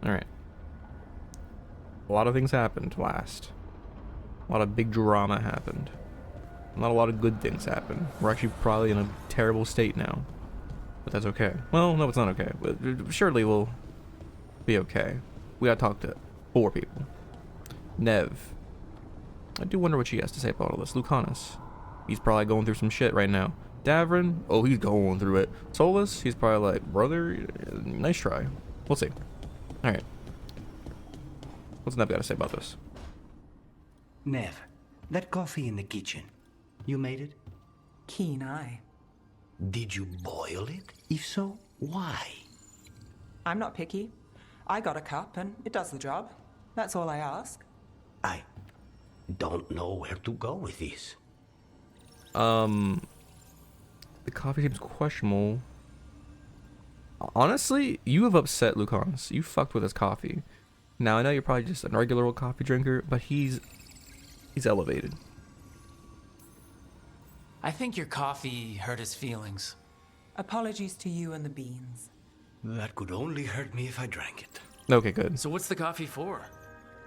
Alright. A lot of things happened last. A lot of big drama happened. Not a lot of good things happened. We're actually probably in a terrible state now. But that's okay. Well, no, it's not okay. But surely we'll be okay. We gotta talk to 4 people. Nev. I do wonder what she has to say about all this. Lucanus. He's probably going through some shit right now. Davrin. Oh, he's going through it. Solus. He's probably like, brother, nice try. We'll see. Alright. What's Nev got to say about this? Nev, that coffee in the kitchen, you made it? Keen eye. Did you boil it? If so, why? I'm not picky. I got a cup and it does the job. That's all I ask. I don't know where to go with this. The coffee seems questionable. Honestly, you have upset Lucanus. You fucked with his coffee. Now, I know you're probably just a regular old coffee drinker, but he's elevated. I think your coffee hurt his feelings. Apologies to you and the beans. That could only hurt me if I drank it. Okay, good. So what's the coffee for?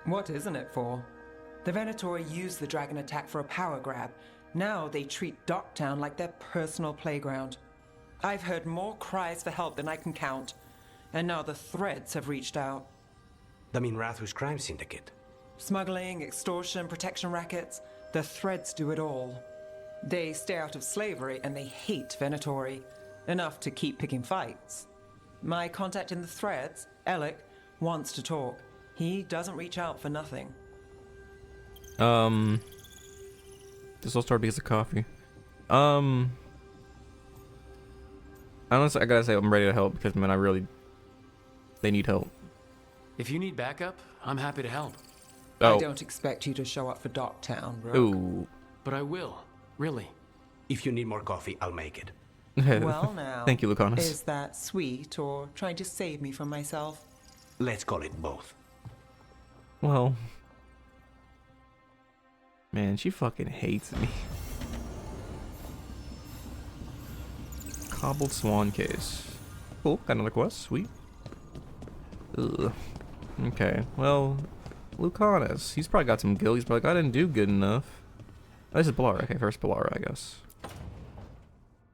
What isn't it for? The Venatori used the dragon attack for a power grab. Now they treat Docktown like their personal playground. I've heard more cries for help than I can count. And now the Threads have reached out. The Minrathus crime syndicate. Smuggling, extortion, protection rackets. The Threads do it all. They stay out of slavery and they hate Venatori. Enough to keep picking fights. My contact in the Threads, Alec, wants to talk. He doesn't reach out for nothing. This all started because of coffee. Honestly, I gotta say I'm ready to help because, man, they need help. If you need backup, I'm happy to help. Oh. I don't expect you to show up for Docktown, Rook. Ooh. But I will, really. If you need more coffee, I'll make it. Well now, Thank you, Lucanus. is that sweet or trying to save me from myself? Let's call it both. Well, man, she fucking hates me. Cobbled swan case. Cool, got another quest, sweet. Ugh. Okay, well, Lucanus, he's probably got some guilt. He's probably like, I didn't do good enough. Oh, this is Bellara. Okay, first Bellara, I guess.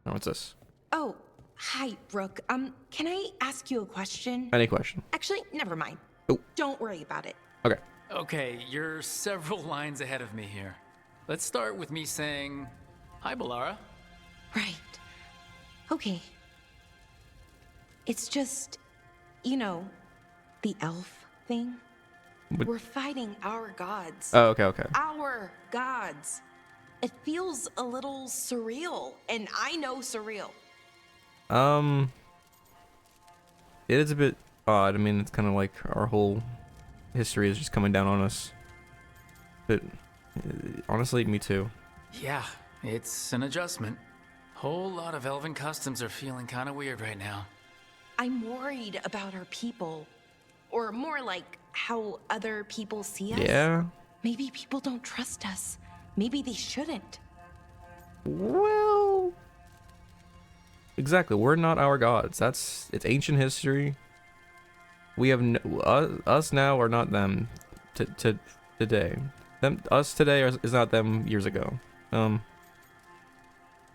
Oh, what's this? Oh, hi, Brooke. Can I ask you a question? Any question? Actually, never mind. Oh. Don't worry about it. Okay. Okay, you're several lines ahead of me here. Let's start with me saying, hi, Bellara. Right. Okay. It's just, you know, the elf thing. But We're fighting our gods. oh, okay, okay. Our gods. It feels a little surreal, and I know surreal. It is a bit odd. I mean, it's kind of like our whole history is just coming down on us. But honestly, me too. Yeah, it's an adjustment. Whole lot of elven customs are feeling kind of weird right now. I'm worried about our people, or more like how other people see us. Yeah. Maybe people don't trust us. Maybe they shouldn't. Well, exactly. We're not our gods. It's ancient history. We have us now are not them. Today, us today is not them years ago.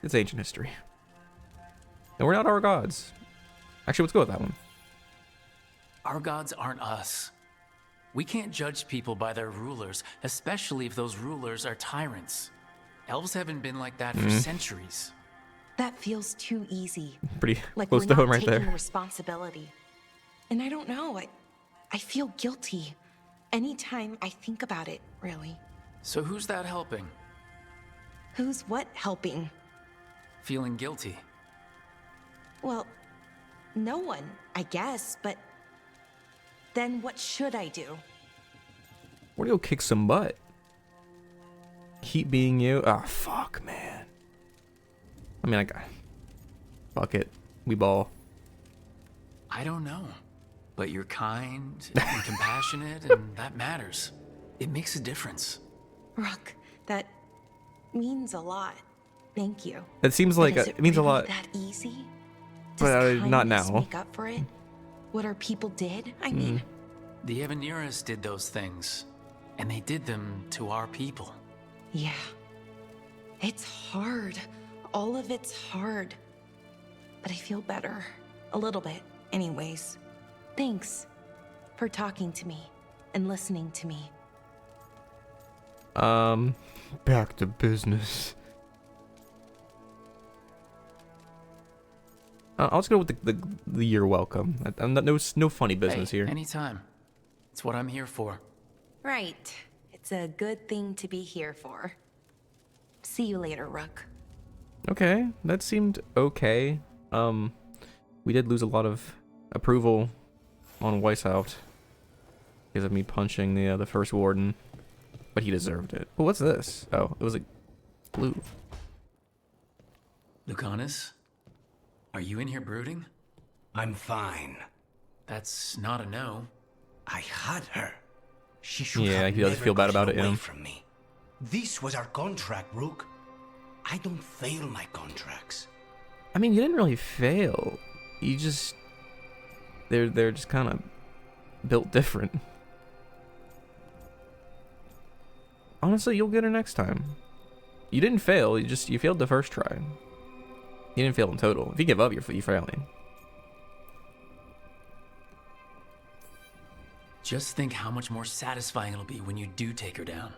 It's ancient history, and we're not our gods. Actually, let's go with that one. Our gods aren't us. We can't judge people by their rulers, especially if those rulers are tyrants. Elves haven't been like that for centuries. That feels too easy. Pretty Like close we're to not home right taking there. responsibility. And I don't know. I feel guilty anytime I think about it. Really. So who's that helping? Who's what helping? Feeling guilty? Well, no one, I guess. But then what should I do? Where do you go kick some butt? Keep being you. Ah, fuck, man. I mean, fuck it. We ball. I don't know. But you're kind and compassionate, and that matters. It makes a difference. Rook, that means a lot. Thank you. It seems But like is it means really a lot. that easy? But, Does not kindness now. make up for it? What our people did? I mean, The Evaneras did those things, and they did them to our people. Yeah. It's hard. All of it's hard. But I feel better. A little bit, anyways. Thanks for talking to me and listening to me. Back to business. I'll just go with the you're welcome. I'm not, no funny business Hey, here. anytime. It's what I'm here for. Right. It's a good thing to be here for. See you later, Rook. Okay, that seemed okay. We did lose a lot of approval on Weishaupt because of me punching the first warden, but he deserved it. But what's this? Oh, it was a blue. Lucanus, are you in here brooding? I'm fine. That's not a no. I had her. She should Yeah, have he does never feel bad gotten about it, away yeah. from me. This was our contract, Rook. I don't fail my contracts. I mean, you didn't really fail. You just they're just kind of built different. Honestly, you'll get her next time. You didn't fail. You failed the first try. You didn't fail in total. If you give up, you're failing. Just think how much more satisfying it'll be when you do take her down.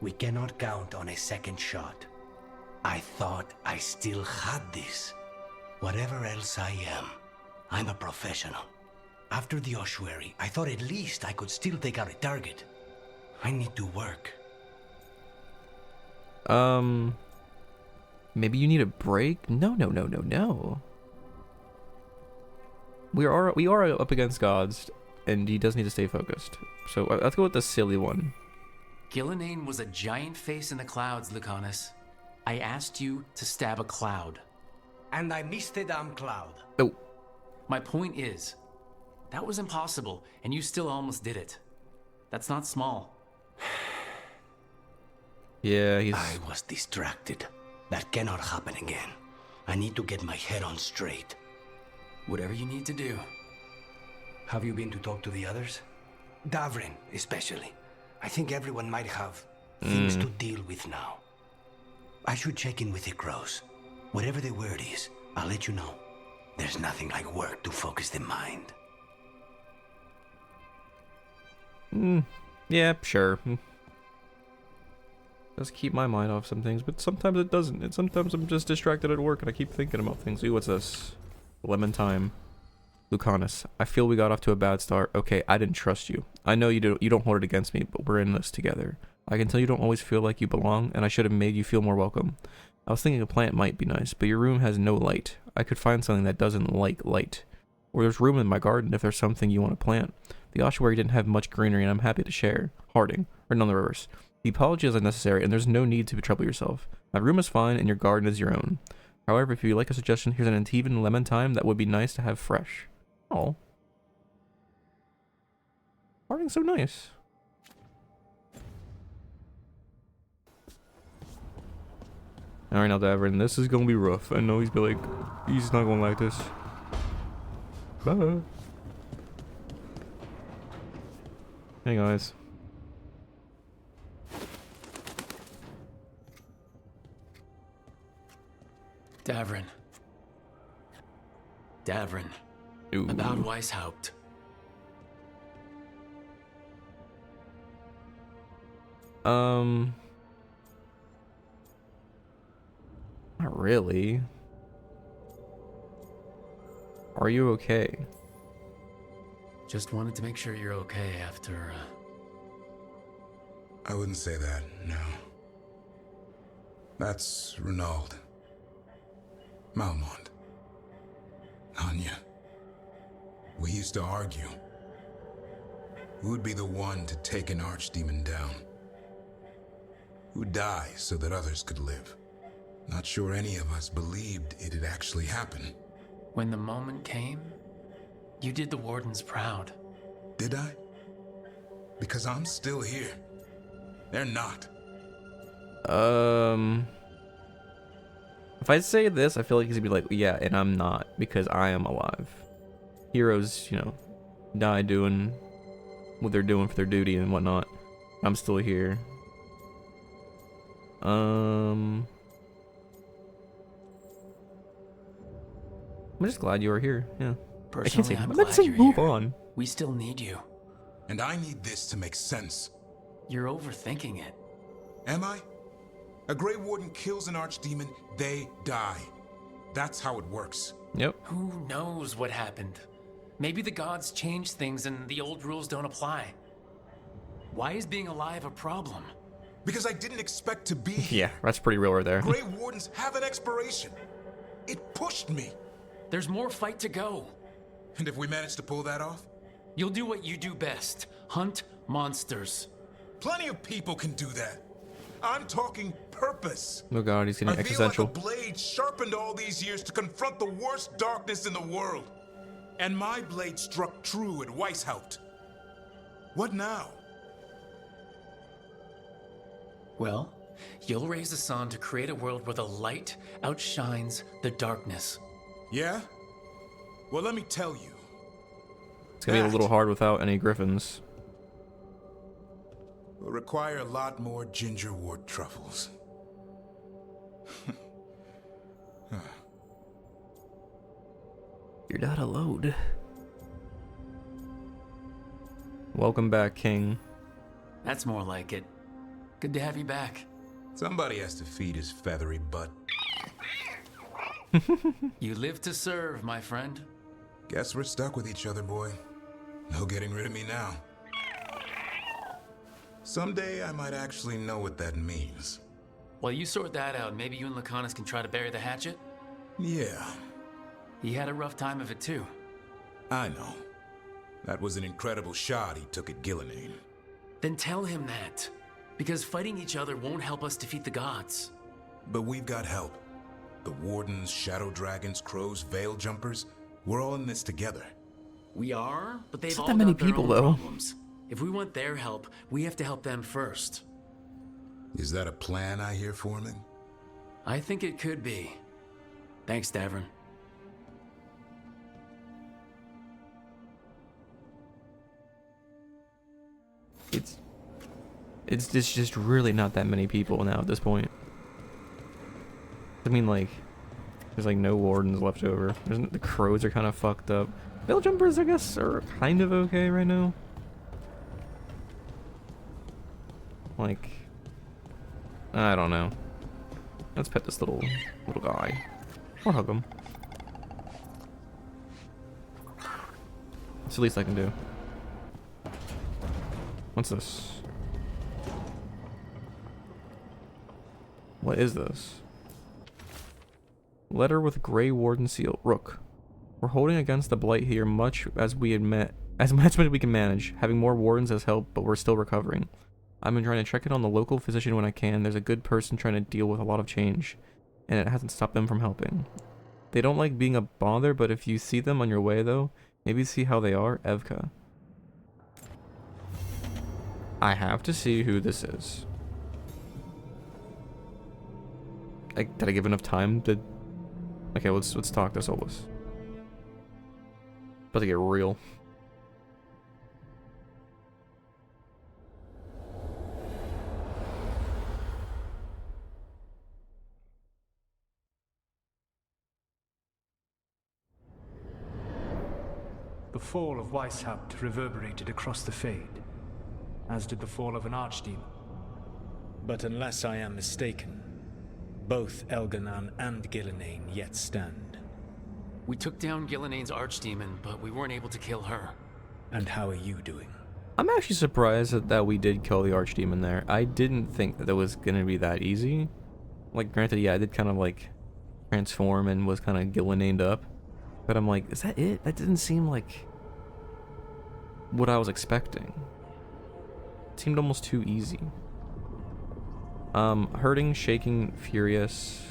We cannot count on a second shot. I thought I still had this. Whatever else I am, I'm a professional. After the ossuary, I thought at least I could still take out a target. I need to work. Maybe you need a break? No. We are up against gods, and he does need to stay focused. So let's go with the silly one. Gillenane was a giant face in the clouds, Lucanus. I asked you to stab a cloud. And I missed the damn cloud. Oh, My point is, that was impossible, and you still almost did it. That's not small. yeah, he's... I was distracted. That cannot happen again. I need to get my head on straight. Whatever you need to do. Have you been to talk to the others? Davrin, especially. I think everyone might have things to deal with now. I should check in with the crows. Whatever the word is, I'll let you know. There's nothing like work to focus the mind. Yeah, sure. Does keep my mind off some things, but sometimes it doesn't. And sometimes I'm just distracted at work and I keep thinking about things. Ooh, what's this? Lemon time. Lucanus, I feel we got off to a bad start. Okay, I didn't trust you. I know you don't hold it against me, but we're in this together. I can tell you don't always feel like you belong, and I should have made you feel more welcome. I was thinking a plant might be nice, but your room has no light. I could find something that doesn't like light. Or there's room in my garden if there's something you want to plant. The ossuary didn't have much greenery, and I'm happy to share. Harding, or none the reverse. The apology is unnecessary, and there's no need to trouble yourself. My room is fine, and your garden is your own. However, if you like a suggestion, here's an Antivan lemon thyme that would be nice to have fresh. Oh. Harding's so nice. Alright, now Davrin, this is gonna be rough. I know he's not gonna like this. Bye. Hey guys. Davrin. Ooh. About Weishaupt. Not really. Are you okay? Just wanted to make sure you're okay after, I wouldn't say that, no. That's Renaud. Malmont. Anya. We used to argue. Who would be the one to take an archdemon down? Who'd die so that others could live? Not sure any of us believed it'd actually happen. When the moment came, you did the Wardens proud. Did I? Because I'm still here. They're not. If I say this, I feel like he's gonna be like, yeah, and I'm not, because I am alive. Heroes, die doing what they're doing for their duty and whatnot. I'm still here. I'm just glad you are here. Yeah. Personally, I'm let's glad say you're move here. on. We still need you. And I need this to make sense. You're overthinking it. Am I? A Grey Warden kills an archdemon, they die. That's how it works. Yep. Who knows what happened? Maybe the gods changed things and the old rules don't apply. Why is being alive a problem? Because I didn't expect to be here. Yeah, that's pretty real right there. Grey Wardens have an expiration. It pushed me. There's more fight to go. And if we manage to pull that off? You'll do what you do best. Hunt monsters. Plenty of people can do that. I'm talking purpose. Oh god, he's getting I feel existential. like a blade sharpened all these years to confront the worst darkness in the world. And my blade struck true at Weishaupt. What now? Well, you'll raise the sun to create a world where the light outshines the darkness. Yeah? Well, let me tell you. It's gonna be a little hard without any griffins. Will require a lot more gingerwort truffles. You're not alone. Welcome back, King. That's more like it. Good to have you back. Somebody has to feed his feathery butt. You live to serve, my friend. Guess we're stuck with each other, boy. No getting rid of me now. Someday I might actually know what that means. While you sort that out, maybe you and Lucanus can try to bury the hatchet? Yeah, He had a rough time of it too. I know. That was an incredible shot he took at Gillenane. Then tell him that. Because fighting each other won't help us defeat the gods. But we've got help. The Wardens, Shadow Dragons, Crows, Veil Jumpers, we're all in this together. We are, but they've It's all not that many got their people, own though. problems. If we want their help, we have to help them first. Is that a plan I hear forming? I think it could be. Thanks, Davrin. It's just really not that many people now at this point. I mean, like, there's like no wardens left over. The crows are kind of fucked up. Veil jumpers, I guess, are kind of okay right now. Like, I don't know. Let's pet this little guy. Or hug him. It's the least I can do. What's this? What is this? Letter with Grey Warden seal. Rook. We're holding against the blight here much as we admit, as much as we can manage. Having more wardens has helped, but we're still recovering. I've been trying to check in on the local physician when I can. There's a good person trying to deal with a lot of change, and it hasn't stopped them from helping. They don't like being a bother, but if you see them on your way though, maybe see how they are. Evka. I have to see who this is. Did I give enough time to... Okay, let's talk to Solus. About to get real. The fall of Weishaupt reverberated across the Fade, as did the fall of an archdemon. But unless I am mistaken, both Elganan and Gillenane yet stand. We took down Gillenane's archdemon, but we weren't able to kill her. And how are you doing? I'm actually surprised that we did kill the archdemon there. I didn't think that it was gonna be that easy. Like, granted, yeah, I did kind of like transform and was kind of Gillenaned up. But I'm like, is that it? That didn't seem like what I was expecting. It seemed almost too easy. Hurting, shaking, furious.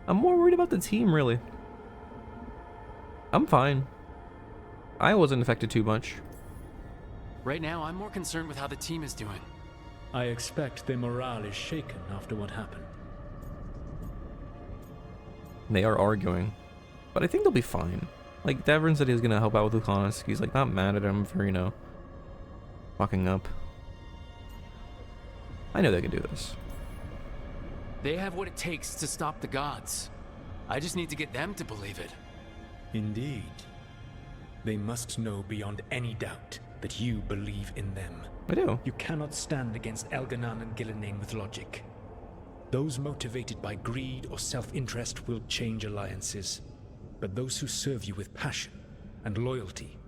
I'm more worried about the team, really. I'm fine. I wasn't affected too much. Right now, I'm more concerned with how the team is doing. I expect their morale is shaken after what happened. They are arguing. But I think they'll be fine. Like, Davrin said he was gonna help out with Lucanus. He's like not mad at him for, you know, Fucking up. I know they can do this. They have what it takes to stop the gods. I just need to get them to believe it. Indeed. They must know beyond any doubt that you believe in them. I do. You cannot stand against Elganon and Gillenane with logic. Those motivated by greed or self-interest will change alliances. But those who serve you with passion and loyalty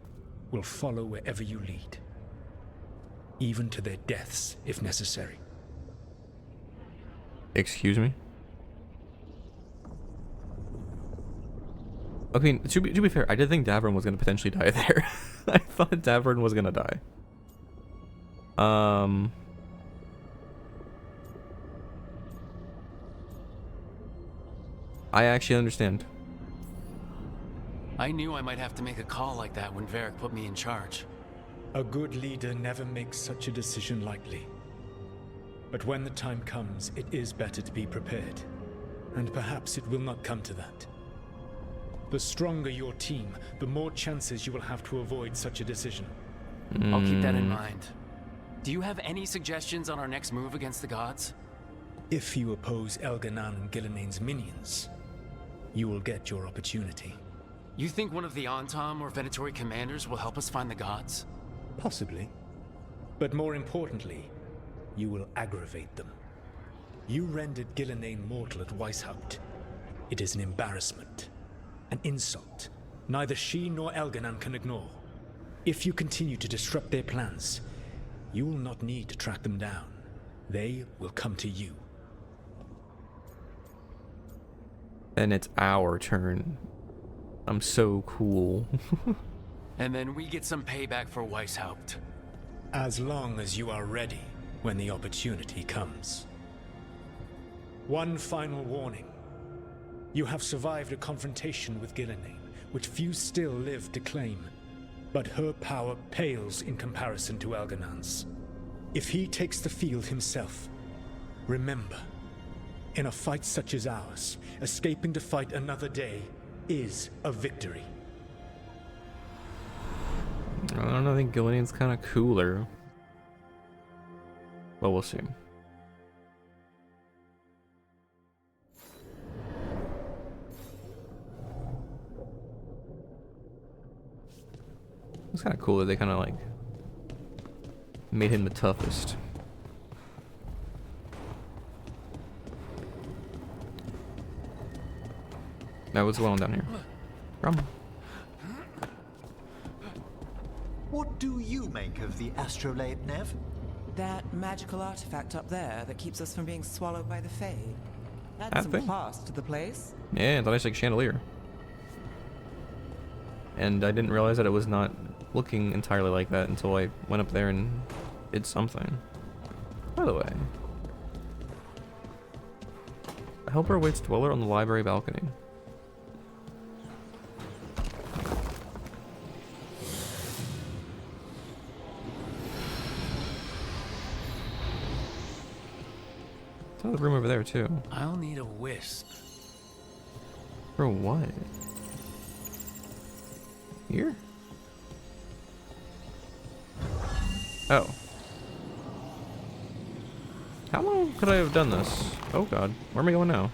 will follow wherever you lead. Even to their deaths, if necessary. Excuse me? I mean, to be fair, I did think Davrin was going to potentially die there. I thought Davrin was going to die. I actually understand. I knew I might have to make a call like that when Varric put me in charge. A good leader never makes such a decision lightly. But when the time comes, it is better to be prepared. And perhaps it will not come to that. The stronger your team, the more chances you will have to avoid such a decision. I'll keep that in mind. Do you have any suggestions on our next move against the gods? If you oppose Elganon and Gillenane's minions, you will get your opportunity. You think one of the Antam or Venatori commanders will help us find the gods? Possibly. But more importantly, you will aggravate them. You rendered Gillenane mortal at Weishaupt. It is an embarrassment. An insult. Neither she nor Elganon can ignore. If you continue to disrupt their plans, you will not need to track them down. They will come to you. And it's our turn. I'm so cool. And then we get some payback for Weishaupt. As long as you are ready when the opportunity comes. One final warning. You have survived a confrontation with Gillenane, which few still live to claim. But her power pales in comparison to Elganon's. If he takes the field himself, remember, in a fight such as ours, escaping to fight another day is a victory. I don't know, I think Gillenane's kind of cooler. Well, we'll see. It's kind of cool that they kind of like made him the toughest. Now what's going on down here? Rum. What do you make of the astrolabe, Nev? That magical artifact up there that keeps us from being swallowed by the Fade. That Add some thing? class to the place. Yeah, it's a nice like chandelier. And I didn't realize that it was not looking entirely like that until I went up there and did something. By the way, a helper awaits Dweller on the library balcony. There's another room over there too. I'll need a wisp. For what? Here? Oh. How long could I have done this? Oh god. Where am I going now?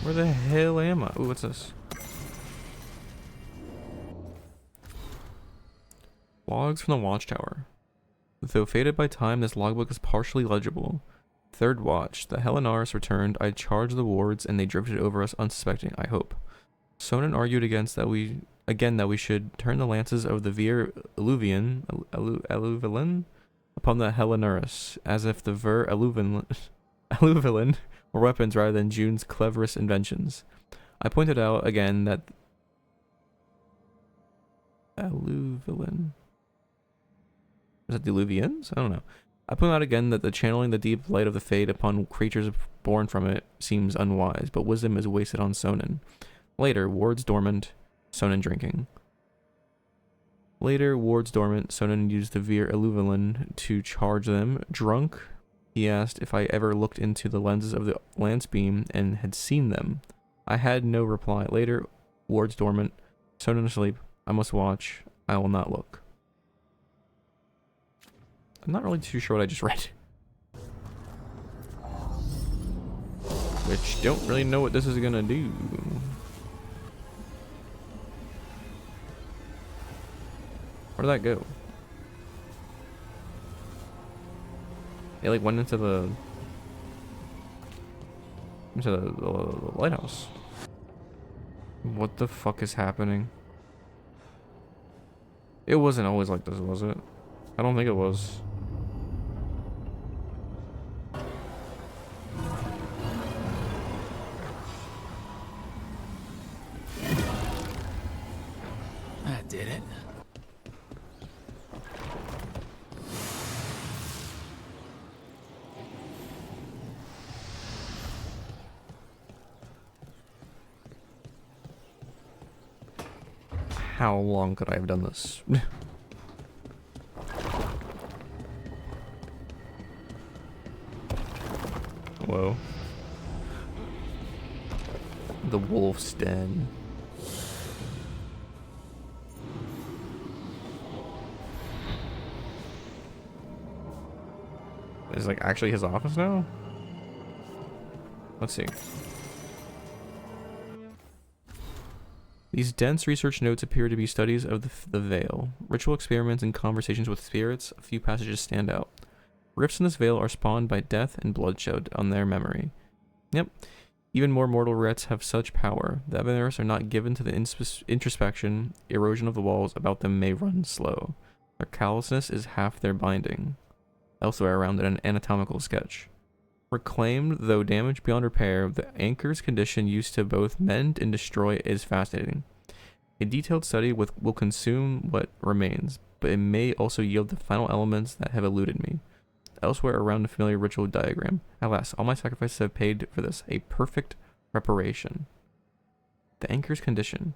Where the hell am I? Ooh, what's this? Logs from the watchtower. Though faded by time, this logbook is partially legible. Third watch. The Helenaris returned. I charged the wards, and they drifted over us unsuspecting, I hope. Sonnen argued against that we should turn the lances of the Vir Alluvian upon the Helenaris, as if the Vir Alluvian were weapons rather than June's cleverest inventions. I pointed out again that Alluvian. Is it the Alluvians? I don't know. I point out again that the channeling the deep light of the Fade upon creatures born from it seems unwise, but wisdom is wasted on Sonnen. Later, wards dormant, Sonnen drinking. Later, wards dormant, Sonnen used the Vir Alluvian to charge them. Drunk, he asked if I ever looked into the lenses of the lance beam and had seen them. I had no reply. Later, wards dormant, Sound asleep. I must watch. I will not look. I'm not really too sure what I just read. Which, don't really know what this is gonna do. Where'd that go? It like went into the lighthouse. What the fuck is happening? It wasn't always like this, was it? I don't think it was. That did it. How long could I have done this? Whoa. The wolf's den. Is like actually his office now? Let's see. These dense research notes appear to be studies of the veil, ritual experiments and conversations with spirits. A few passages stand out. Rifts in this veil are spawned by death and bloodshed on their memory. Yep. Even more mortal writs have such power. The others are not given to the introspection. Erosion of the walls about them may run slow. Their callousness is half their binding. Elsewhere around an anatomical sketch. Reclaimed, though damaged beyond repair, the anchor's condition used to both mend and destroy is fascinating. A detailed study will consume what remains, but it may also yield the final elements that have eluded me. Elsewhere around a familiar ritual diagram. Alas, all my sacrifices have paid for this. A perfect reparation. The anchor's condition.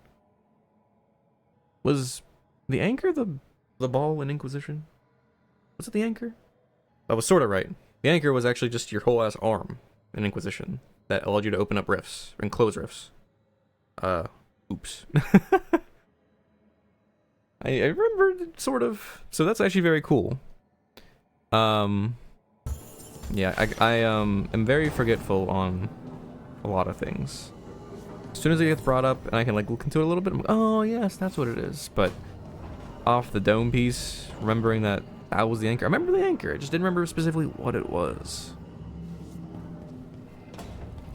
Was the anchor the ball in Inquisition? Was it the anchor? I was sort of right. The anchor was actually just your whole ass arm in Inquisition that allowed you to open up rifts and close rifts. Oops. I remember sort of. So that's actually very cool. Yeah, I am very forgetful on a lot of things. As soon as it gets brought up and I can like look into it a little bit, I'm like, oh yes, that's what it is. But off the dome piece, remembering that was the anchor. I remember the anchor. I just didn't remember specifically what it was.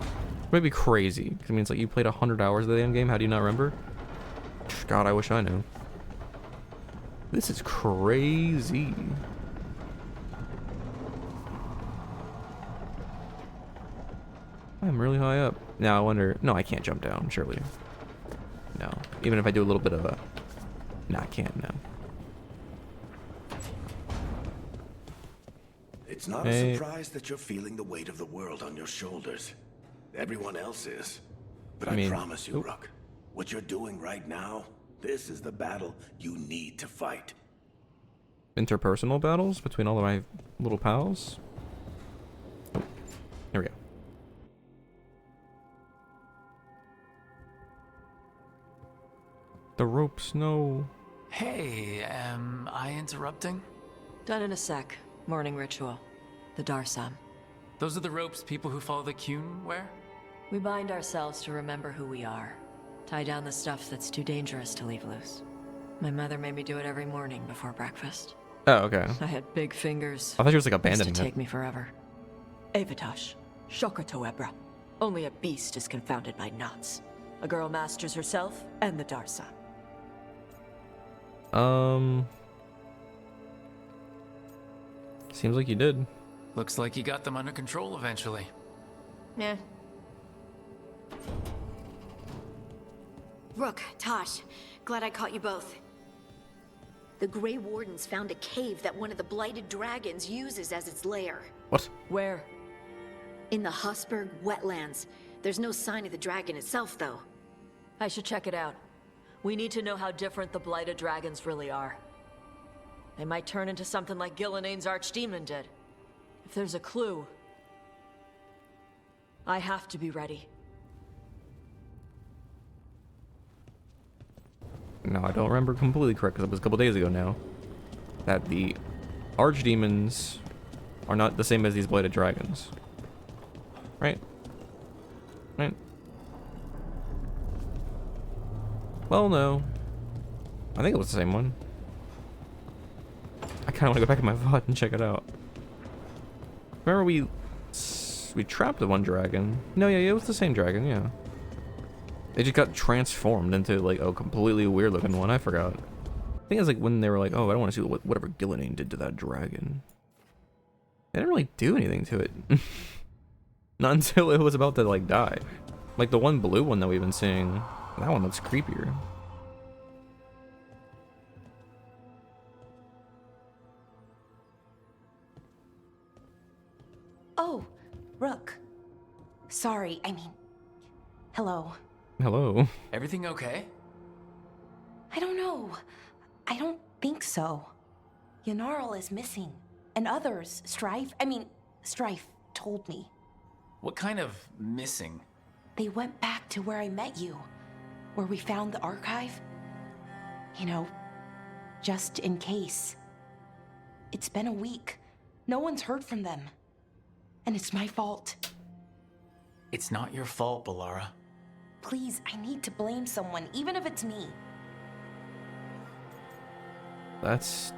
It might be crazy. I mean, it's like you played 100 hours of the damn game. How do you not remember? God, I wish I knew. This is crazy. I'm really high up. Now I wonder. No, I can't jump down, surely. No. Even if I do a little bit of a. No, I can't now. It's not a surprise that you're feeling the weight of the world on your shoulders. Everyone else is. But I promise you, Rook, what you're doing right now, this is the battle you need to fight. Interpersonal battles between all of my little pals? Oh, here we go. The ropes, no. Hey, am I interrupting? Done in a sec. Morning ritual. The Darsam. Those are the ropes people who follow the Qun wear? We bind ourselves to remember who we are. Tie down the stuff that's too dangerous to leave loose. My mother made me do it every morning before breakfast. Oh, okay. I had big fingers. I thought she was like abandoning it. Used to take it. me forever. Avatash. Shocker Toebra. Only a beast is confounded by knots. A girl masters herself and the Darsam. Seems like you did. Looks like you got them under control eventually. Yeah. Rook, Tosh, glad I caught you both. The Grey Wardens found a cave that one of the Blighted Dragons uses as its lair. What? Where? In the Hussberg wetlands. There's no sign of the dragon itself, though. I should check it out. We need to know how different the Blighted Dragons really are. They might turn into something like Gillenane's archdemon did. If there's a clue, I have to be ready. no, I don't remember completely correct because it was a couple days ago now, that the archdemons are not the same as these blighted dragons. Right? Right? Well, no. I think it was the same one. I kind of want to go back in my VOD and check it out. Remember we trapped the one dragon. No, yeah, it was the same dragon, yeah. They just got transformed into like a completely weird looking one. I forgot. I think it's like when they were like, oh, I don't want to see whatever Gillenane did to that dragon. They didn't really do anything to it. Not until it was about to like die. Like the one blue one that we've been seeing. That one looks creepier. Oh, Rook. Sorry, I mean, hello. Hello. Everything okay? I don't know. I don't think so. Yanarl is missing. And others, Strife told me. What kind of missing? They went back to where I met you. Where we found the archive. You know, just in case. It's been a week. No one's heard from them. And it's my fault. It's not your fault, Balara. Please, I need to blame someone, even if it's me. That's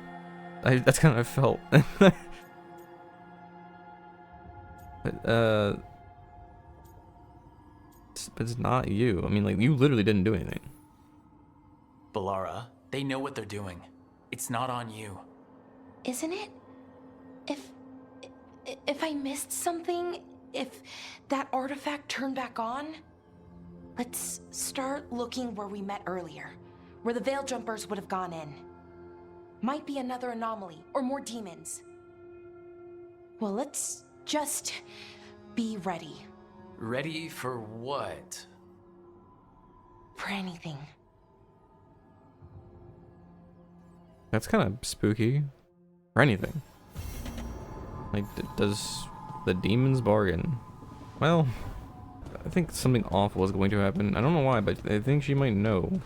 kind of how I felt. But it's not you. I mean, like, you literally didn't do anything. Balara, they know what they're doing. It's not on you. Isn't it? If I missed something, if that artifact turned back on, let's start looking where we met earlier, where the Veil Jumpers would have gone in. Might be another anomaly, or more demons. Well, let's just be ready. Ready for what? For anything. That's kind of spooky. For anything. Like, does the demons bargain? Well, I think something awful is going to happen. I don't know why, but I think she might know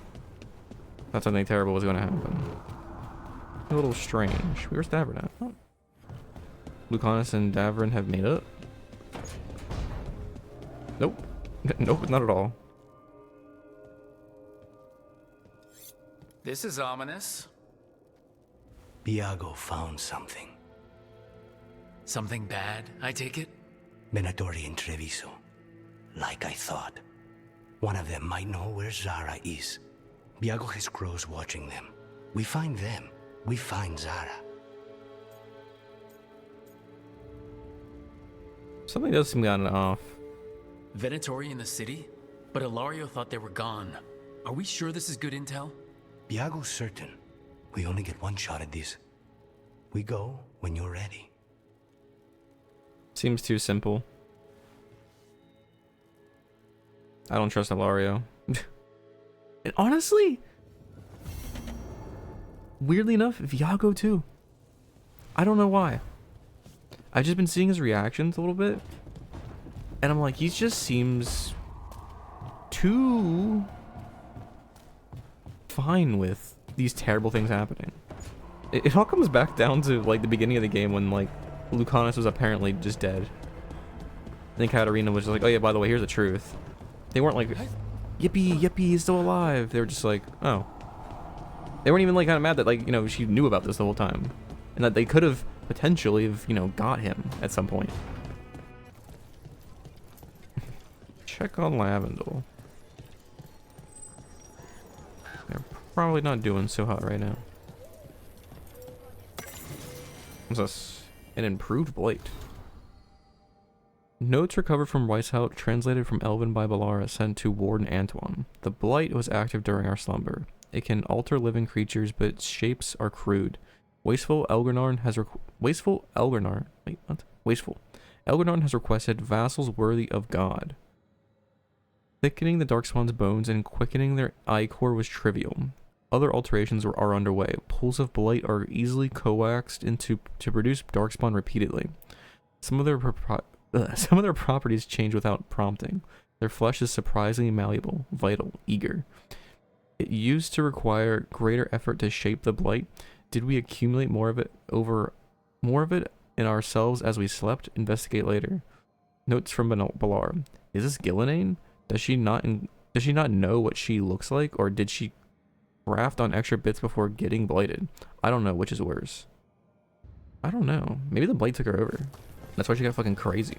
that something terrible was going to happen. A little strange. Where's Davrin at? Oh. Lucanus and Davrin have made up? Nope. Nope, not at all. This is ominous. Viago found something. Something bad, I take it? Venatori and Treviso. Like I thought. One of them might know where Zara is. Viago has crows watching them. We find them. We find Zara. Something does seem gotten off. Venatori in the city? But Ilario thought they were gone. Are we sure this is good intel? Viago's certain. We only get one shot at this. We go when you're ready. Seems too simple. I don't trust Ilario. And honestly, weirdly enough, Viago too. I don't know why. I've just been seeing his reactions a little bit, and I'm like, he just seems too fine with these terrible things happening. It all comes back down to like the beginning of the game when like Lucanus was apparently just dead. And then Katarina was just like, oh yeah, by the way, here's the truth. They weren't like, yippee, yippee, he's still alive. They were just like, oh. They weren't even like kind of mad that like, you know, she knew about this the whole time. And that they could have potentially have, you know, got him at some point. Check on Lavendel. They're probably not doing so hot right now. What's this? An improved blight. Notes recovered from Weishaupt, translated from Elven by Balara, sent to Warden Antoine. The blight was active during our slumber. It can alter living creatures, but its shapes are crude. Wasteful Elgernarn has requested vassals worthy of God. Thickening the Darkspawn's bones and quickening their ichor was trivial. Other alterations are underway. Pools of blight are easily coaxed to produce Darkspawn repeatedly. Some of their properties change without prompting. Their flesh is surprisingly malleable, vital, eager. It used to require greater effort to shape the blight. Did we accumulate more of it in ourselves as we slept? Investigate later. Notes from Balar. Is this Gillenane? Does she not know what she looks like, or did she craft on extra bits before getting blighted? I don't know which is worse. I don't know. Maybe the blight took her over. That's why she got fucking crazy.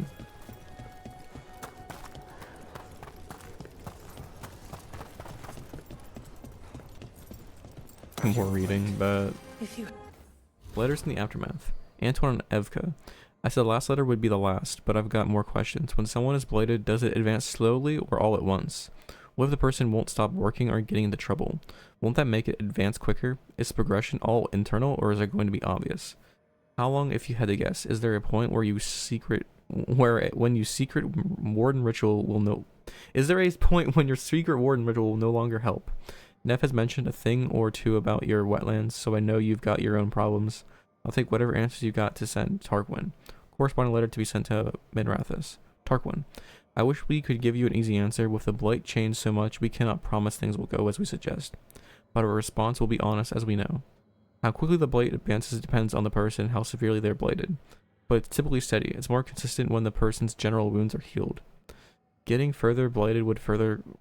More reading, but letters in the aftermath. Antoine and Evka. I said the last letter would be the last, but I've got more questions. When someone is blighted, does it advance slowly or all at once? What if the person won't stop working or getting into trouble? Won't that make it advance quicker? Is progression all internal, or is it going to be obvious? How long, if you had to guess? Is there a point where when you secret warden ritual will no? Is there a point when your secret warden ritual will no longer help? Neff has mentioned a thing or two about your wetlands, so I know you've got your own problems. I'll take whatever answers you got to send Tarquin. Corresponding letter to be sent to Minrathus. Tarquin. I wish we could give you an easy answer. With the blight changed so much, we cannot promise things will go as we suggest. But our response will be honest as we know. How quickly the blight advances depends on the person, how severely they're blighted. But it's typically steady. It's more consistent when the person's general wounds are healed. Getting further blighted would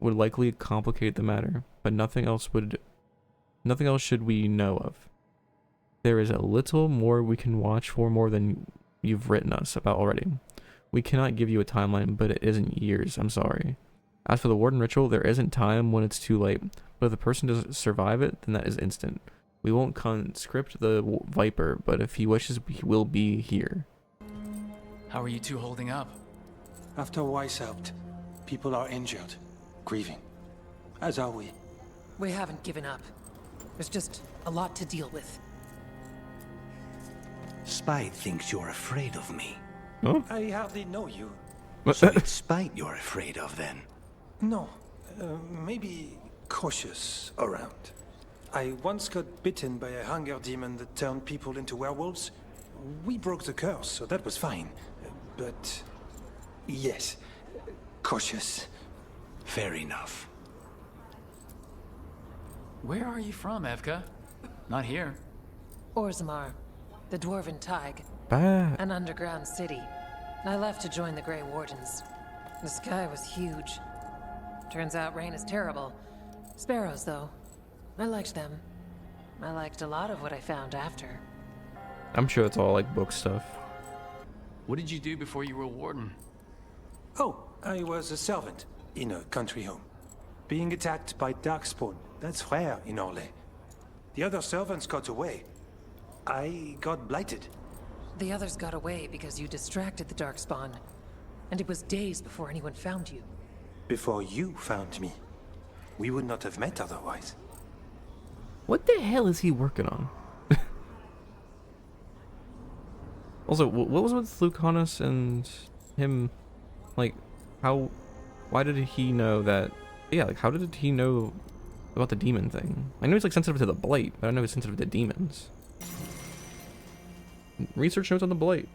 likely complicate the matter, but nothing else should we know of. There is a little more we can watch for, more than you've written us about already. We cannot give you a timeline, but it isn't years, I'm sorry. As for the warden ritual, there isn't time when it's too late, but if the person doesn't survive it, then that is instant. We won't conscript the Viper, but if he wishes, he will be here. How are you two holding up? After Weiss helped, people are injured, grieving. As are we. We haven't given up. There's just a lot to deal with. Spite thinks you're afraid of me. Huh? I hardly know you. So it's Spite you're afraid of, then? No. Maybe cautious around. I once got bitten by a hunger demon that turned people into werewolves. We broke the curse, so that was fine. But... yes. Cautious. Fair enough. Where are you from, Evka? Not here. Orzammar, the Dwarven Tig, an underground city. I left to join the Grey Wardens. The sky was huge. Turns out rain is terrible. Sparrows, though. I liked them. I liked a lot of what I found after. I'm sure it's all like book stuff. What did you do before you were a warden? Oh, I was a servant in a country home. Being attacked by darkspawn, that's rare in Orlais. The other servants got away. I got blighted. The others got away because you distracted the Darkspawn. And it was days before anyone found you. Before you found me. We would not have met otherwise. What the hell is he working on? Also, what was with Lucanus and him? Like, why did he know that? Yeah, like, how did he know about the demon thing? I know he's like sensitive to the blight, but I know he's sensitive to demons. Research notes on the blight.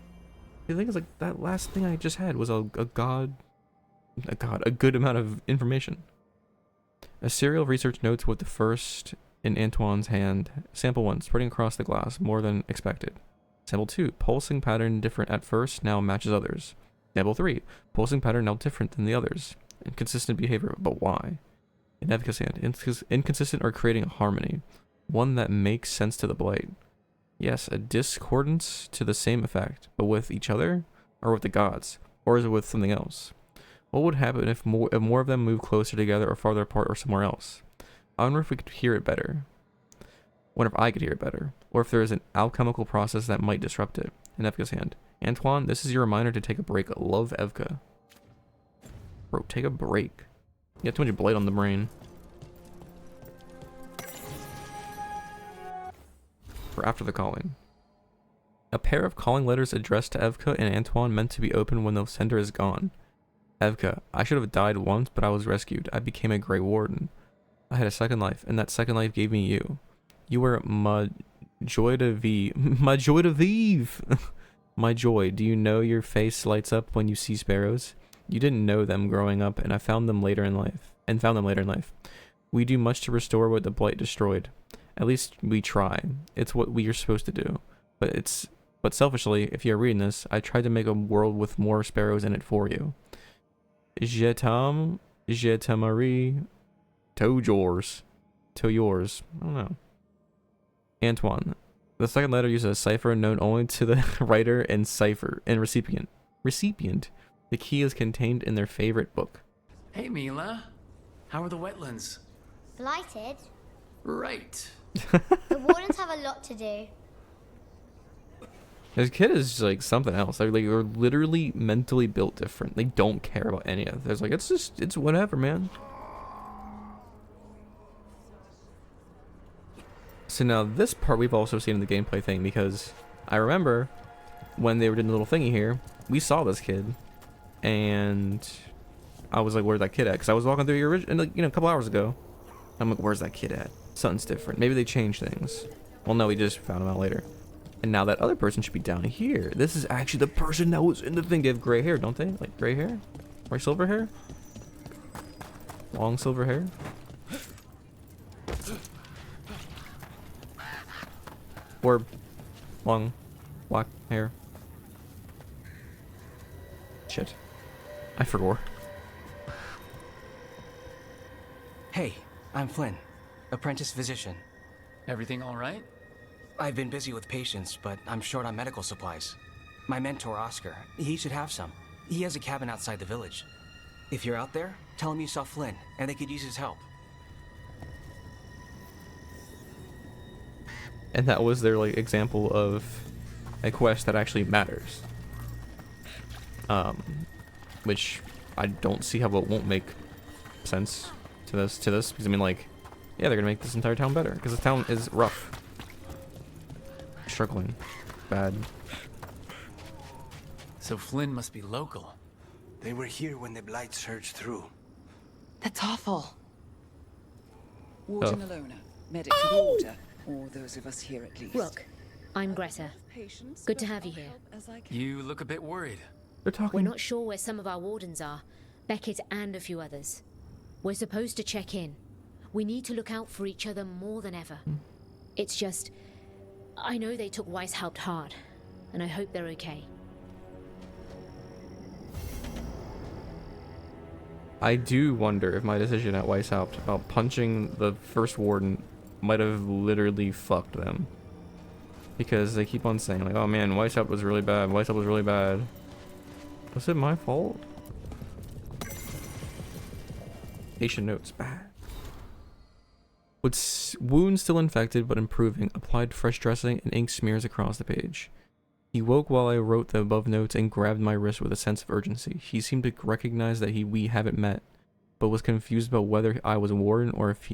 The thing is, like, that last thing I just had was a good amount of information. A serial research notes with the first in Antoine's hand. Sample 1, spreading across the glass, more than expected. Sample 2, pulsing pattern different at first, now matches others. Sample 3, pulsing pattern now different than the others. Inconsistent behavior, but why? In Evka's hand, inconsistent or creating a harmony. One that makes sense to the blight. Yes, a discordance to the same effect, but with each other? Or with the gods? Or is it with something else? What would happen if more of them move closer together or farther apart or somewhere else? I wonder if we could hear it better. Wonder if I could hear it better. Or if there is an alchemical process that might disrupt it. In Evka's hand. Antoine, this is your reminder to take a break. Love, Evka. Bro, take a break. You got too much blight on the brain. For after the calling. A pair of calling letters addressed to Evka and Antoine meant to be opened when the sender is gone. Evka, I should have died once, but I was rescued. I became a Grey Warden. I had a second life, and that second life gave me you. You were my joy de vivre. My joy de vivre! My joy. Do you know your face lights up when you see sparrows? You didn't know them growing up, and I found them later in life. We do much to restore what the Blight destroyed. At least we try. It's what we are supposed to do. But selfishly, if you're reading this, I tried to make a world with more sparrows in it for you. Je t'aime, to yours. To yours. I don't know. Antoine. The second letter uses a cipher known only to the writer and recipient. The key is contained in their favorite book. Hey, Mila. How are the wetlands? Blighted? Right. The Wardens have a lot to do. This kid is like something else. They're literally mentally built different. They don't care about any of it. It's like, it's whatever, man. So now this part we've also seen in the gameplay thing, because I remember when they were doing the little thingy here, we saw this kid, and I was like, where's that kid at? Because I was walking through your original, like, a couple hours ago. I'm like, where's that kid at? Something's different. Maybe they changed things. Well, no, we just found him out later. And now that other person should be down here. This is actually the person that was in the thing. They have gray hair, don't they? Like gray hair? Or silver hair? Long silver hair? Or long black hair? Shit. I forgot. Hey, I'm Flynn, apprentice physician. Everything all right? I've been busy with patients, but I'm short on medical supplies. My mentor, Oscar, he should have some. He has a cabin outside the village. If you're out there, tell him you saw Flynn, and they could use his help. And that was their example of a quest that actually matters. Which I don't see how it won't make sense to this, because I mean, yeah, they're gonna make this entire town better, because the town is rough. Struggling. Bad. So Flynn must be local. They were here when the Blight surged through. That's awful. Warden Alona, medic for the order, or those of us here at least. Look, I'm Greta. Good to have you here. You look a bit worried. They're talking. We're not sure where some of our wardens are. Beckett and a few others. We're supposed to check in. We need to look out for each other more than ever. It's just, I know they took Weishaupt hard, and I hope they're okay. I do wonder if my decision at Weishaupt about punching the first warden might have literally fucked them. Because they keep on saying, oh man, Weishaupt was really bad, Weishaupt was really bad. Was it my fault? Patient notes, bad. With wounds still infected but improving, applied fresh dressing and ink smears across the page. He woke while I wrote the above notes and grabbed my wrist with a sense of urgency. He seemed to recognize that we haven't met, but was confused about whether I was a warden or if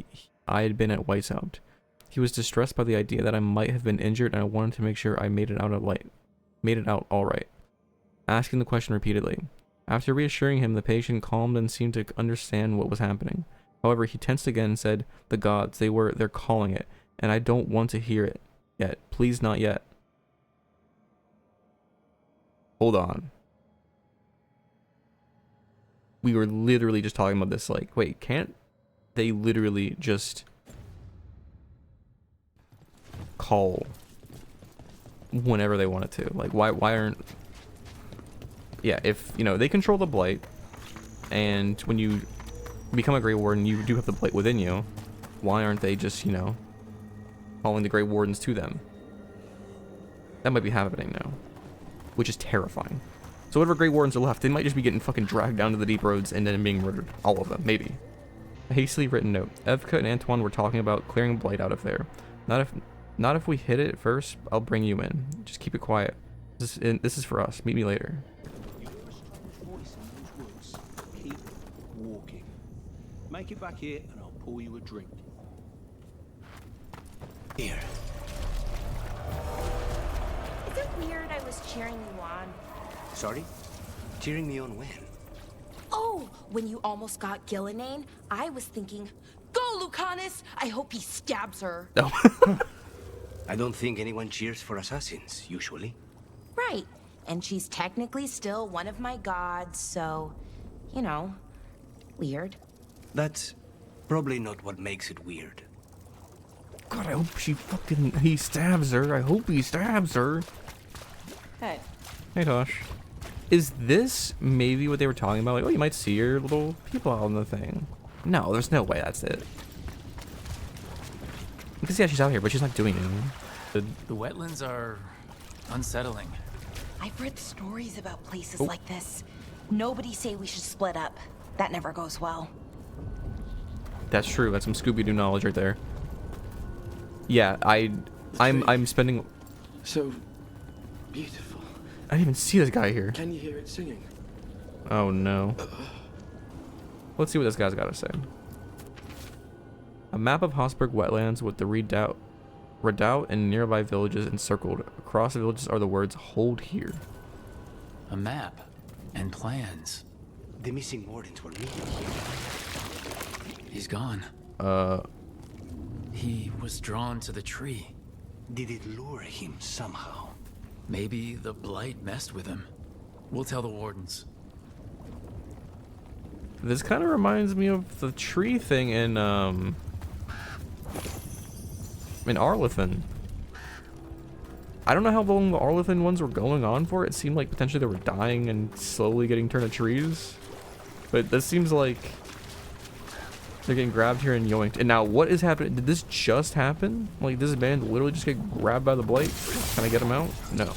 I had been at Weishaupt. He was distressed by the idea that I might have been injured, and I wanted to make sure I made it out all right. Asking the question repeatedly. After reassuring him, the patient calmed and seemed to understand what was happening. However, he tensed again and said, "The gods, they're calling it, and I don't want to hear it yet. Please, not yet." Hold on. We were literally just talking about this, wait, can't they literally just call whenever they wanted to? Why aren't... Yeah, if, they control the Blight, and when you become a Grey Warden, you do have the Blight within you, why aren't they just, calling the Grey Wardens to them? That might be happening now, which is terrifying. So whatever Grey Wardens are left, they might just be getting fucking dragged down to the deep roads and then being murdered. All of them, maybe. A hastily written note. Evka and Antoine were talking about clearing Blight out of there. Not if we hit it first, I'll bring you in. Just keep it quiet. This is for us. Meet me later. Keep walking. Make it back here and I'll pour you a drink. Here. Is it weird I was cheering you on? Sorry? Cheering me on when? Oh, when you almost got Gillenane, I was thinking, go Lucanus! I hope he stabs her. No. I don't think anyone cheers for assassins, usually. Right. And she's technically still one of my gods, so, weird. That's Probably not what makes it weird. God, I hope he stabs her. I hope he stabs her. Hey. Hey, Tosh. Is this maybe what they were talking about? Like, oh, you might see your little people out on the thing. No, there's no way that's it. Because, yeah, she's out here, but she's not doing anything. The wetlands are unsettling. I've read stories about places like this. Nobody say we should split up. That never goes well. That's true. That's some Scooby-Doo knowledge right there. Yeah, I'm spending... So beautiful. I didn't even see this guy here. Can you hear it singing? Oh no. Let's see what this guy's got to say. A map of Hossberg wetlands with the redoubt and nearby villages encircled. Across the villages are the words "Hold here." A map and plans. The missing wardens were meeting here. He's gone. He was drawn to the tree. Did it lure him somehow? Maybe the blight messed with him. We'll tell the wardens. This kind of reminds me of the tree thing in Arlethan. I don't know how long the Arlethan ones were going on for. It seemed like potentially they were dying and slowly getting turned to trees. But this seems like they're getting grabbed here and yoinked. And now what is happening? Did this just happen? Like, this band literally just get grabbed by the blight? Can I get him out? No.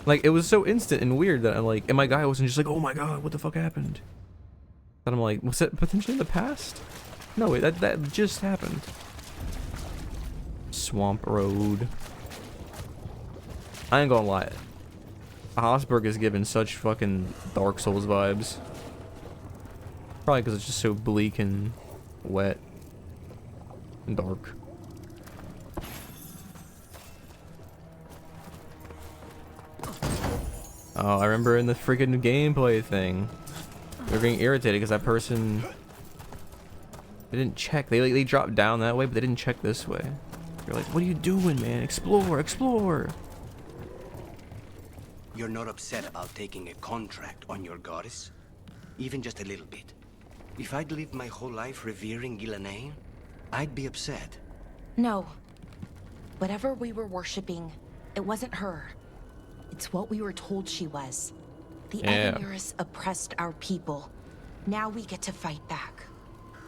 Like, it was so instant and weird that I'm like, and my guy wasn't just like, oh my god, what the fuck happened? And I'm like, was it potentially in the past? No, wait, that just happened. Swamp Road. I ain't gonna lie. Hossberg is giving such fucking Dark Souls vibes. Probably because it's just so bleak and wet and dark. Oh, I remember in the freaking gameplay thing, they were getting irritated because that person, they didn't check. They dropped down that way, but they didn't check this way. You're like, what are you doing, man? Explore, explore. You're not upset about taking a contract on your goddess? Even just a little bit. If I'd lived my whole life revering Ghilanane, I'd be upset. No. Whatever we were worshipping, it wasn't her. It's what we were told she was. The Evanurus oppressed our people. Now we get to fight back.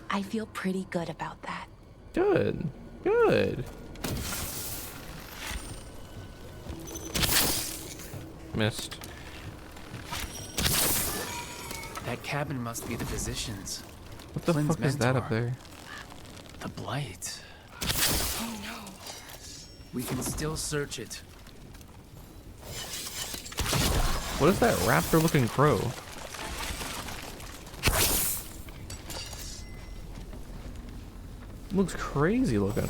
I feel pretty good about that. Good. Good. Missed. That cabin must be the physician's. What the fuck is that up there? The blight. Oh no. We can still search it. What is that raptor looking crow? Looks crazy looking.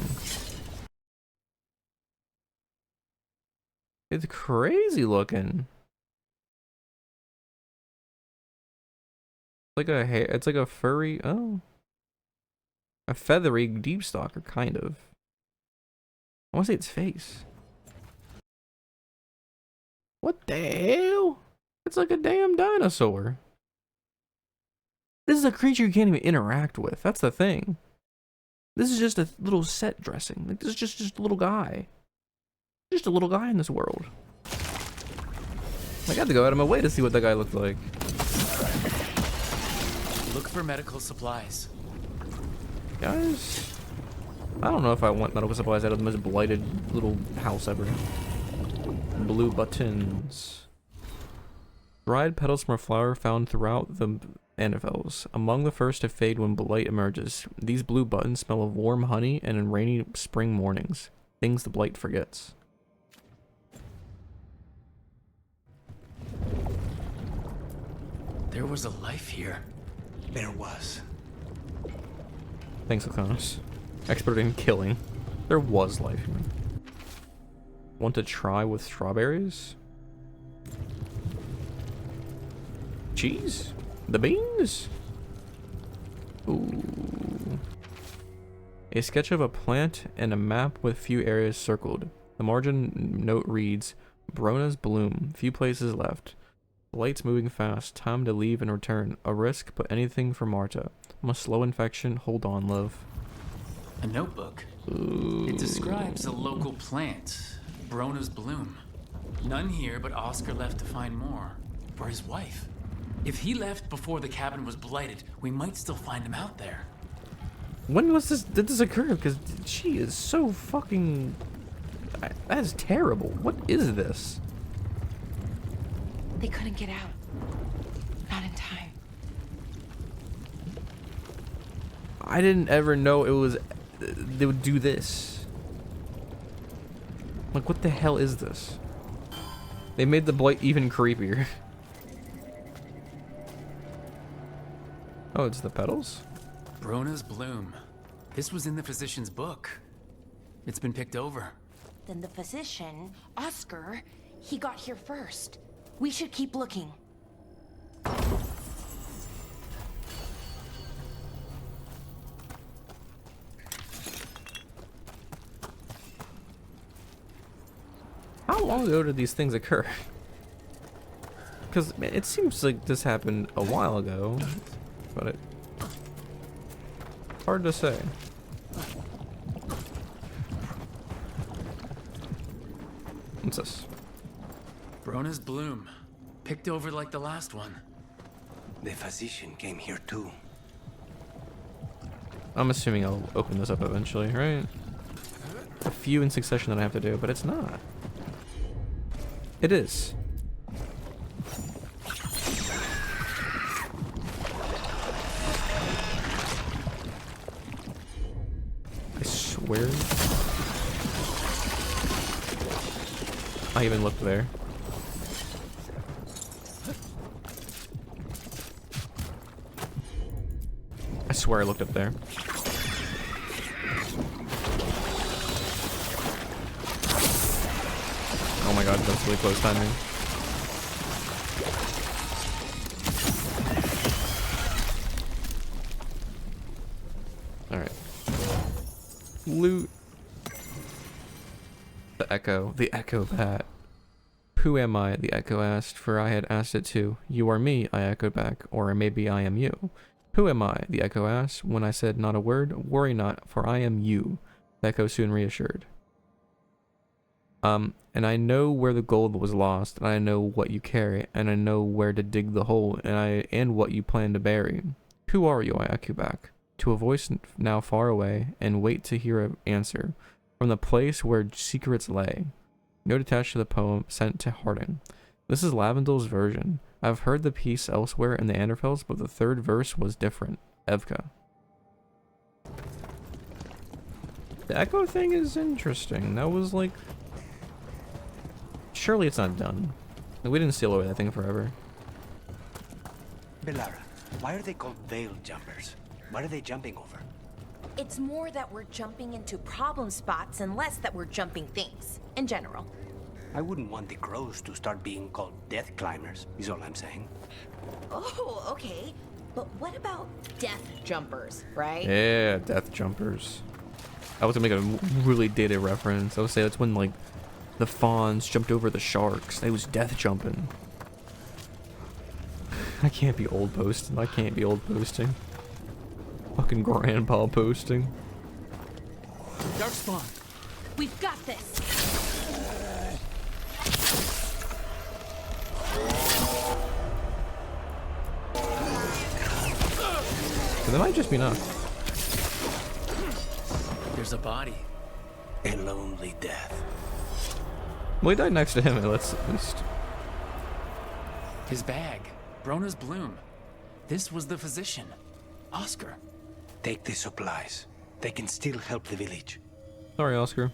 It's crazy looking. Like a hair, it's like a furry, a feathery deep stalker, kind of. I want to say its face. What the hell? It's like a damn dinosaur. This is a creature you can't even interact with. That's the thing. This is just a little set dressing. Like, this is just a little guy. Just a little guy in this world. I got to go out of my way to see what that guy looked like. Look for medical supplies. Guys, I don't know if I want medical supplies out of the most blighted little house ever. Blue buttons. Dried petals from a flower found throughout the Anivels. Among the first to fade when blight emerges. These blue buttons smell of warm honey and in rainy spring mornings. Things the blight forgets. There was a life here. There was. Thanks, Laconis. Expert in killing. There was life here. Want to try with strawberries? Cheese? The beans? Ooh. A sketch of a plant and a map with few areas circled. The margin note reads, Brona's bloom. Few places left. The light's moving fast. Time to leave and return. A risk, but anything for Marta. Must slow infection. Hold on, love. A notebook. Ooh. It describes a local plant, Brona's bloom. None here, but Oscar left to find more. For his wife. If he left before the cabin was blighted, we might still find him out there. When was this? Did this occur? Because she is so fucking... That is terrible. What is this? They couldn't get out. Not in time. I didn't ever know it was... They would do this. Like, what the hell is this? They made the blight even creepier. Oh, it's the petals? Brona's bloom. This was in the physician's book. It's been picked over. Then the physician, Oscar, he got here first. We should keep looking. How long ago did these things occur? Because it seems like this happened a while ago, but it... hard to say. What's this? Brona's bloom. Picked over like the last one. The physician came here too. I'm assuming I'll open this up eventually, right? A few in succession that I have to do, but it's not. It is. I swear. I even looked there. I swear I looked up there. Oh my god, that's really close timing. Alright. Loot. The echo bat. Who am I? The echo asked, for I had asked it too. You are me, I echoed back, or maybe I am you. Who am I? The echo asked. When I said not a word, worry not, for I am you. The echo soon reassured. And I know where the gold was lost, and I know what you carry, and I know where to dig the hole, and what you plan to bury. Who are you? I echo back, to a voice now far away, and wait to hear an answer, from the place where secrets lay. Note attached to the poem sent to Harding. This is Lavendel's version. I've heard the piece elsewhere in the Anderfels, but the third verse was different. Evka. The echo thing is interesting. That was like... Surely it's not done. Like, we didn't steal away that thing forever. Belara, why are they called veil jumpers? What are they jumping over? It's more that we're jumping into problem spots and less that we're jumping things, in general. I wouldn't want the crows to start being called death climbers, is all I'm saying. Oh, okay. But what about death jumpers, right? Yeah, death jumpers. I was gonna make a really dated reference. I would say that's when, like, the fawns jumped over the sharks. They was death jumping. I can't be old posting. I can't be old posting. Fucking grandpa posting. Darkspawn. We've got this. So that might just be enough. There's a body. A lonely death. Well, he died next to him, at least. His bag. Brona's bloom. This was the physician. Oscar. Take the supplies. They can still help the village. Sorry, Oscar.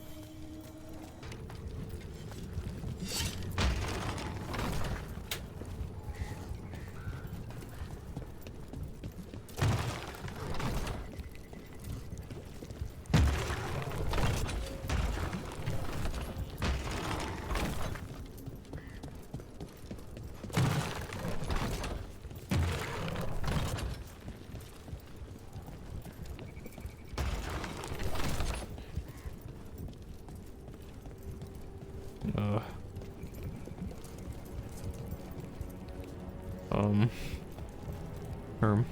Herm.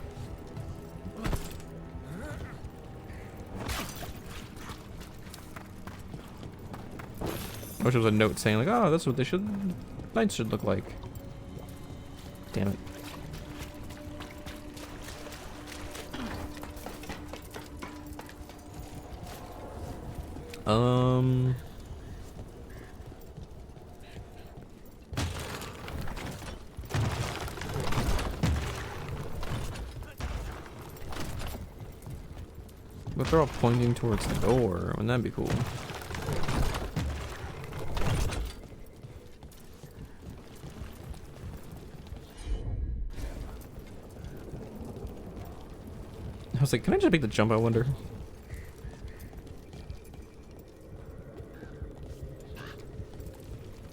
I wish there was a note saying like, oh, that's what knights should look like. Damn it. But they're all pointing towards the door. Wouldn't that be cool? I was like, can I just make the jump, I wonder?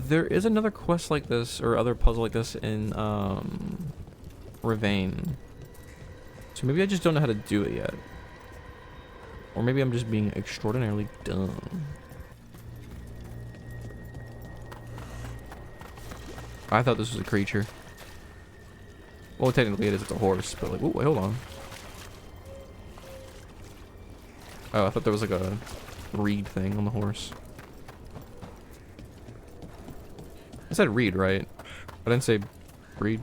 There is another quest like this, or other puzzle like this in, Ravane. So maybe I just don't know how to do it yet. Or maybe I'm just being extraordinarily dumb. I thought this was a creature. Well, technically it is, it's a horse, but like, ooh, wait, hold on. Oh, I thought there was like a reed thing on the horse. I said reed, right? I didn't say reed.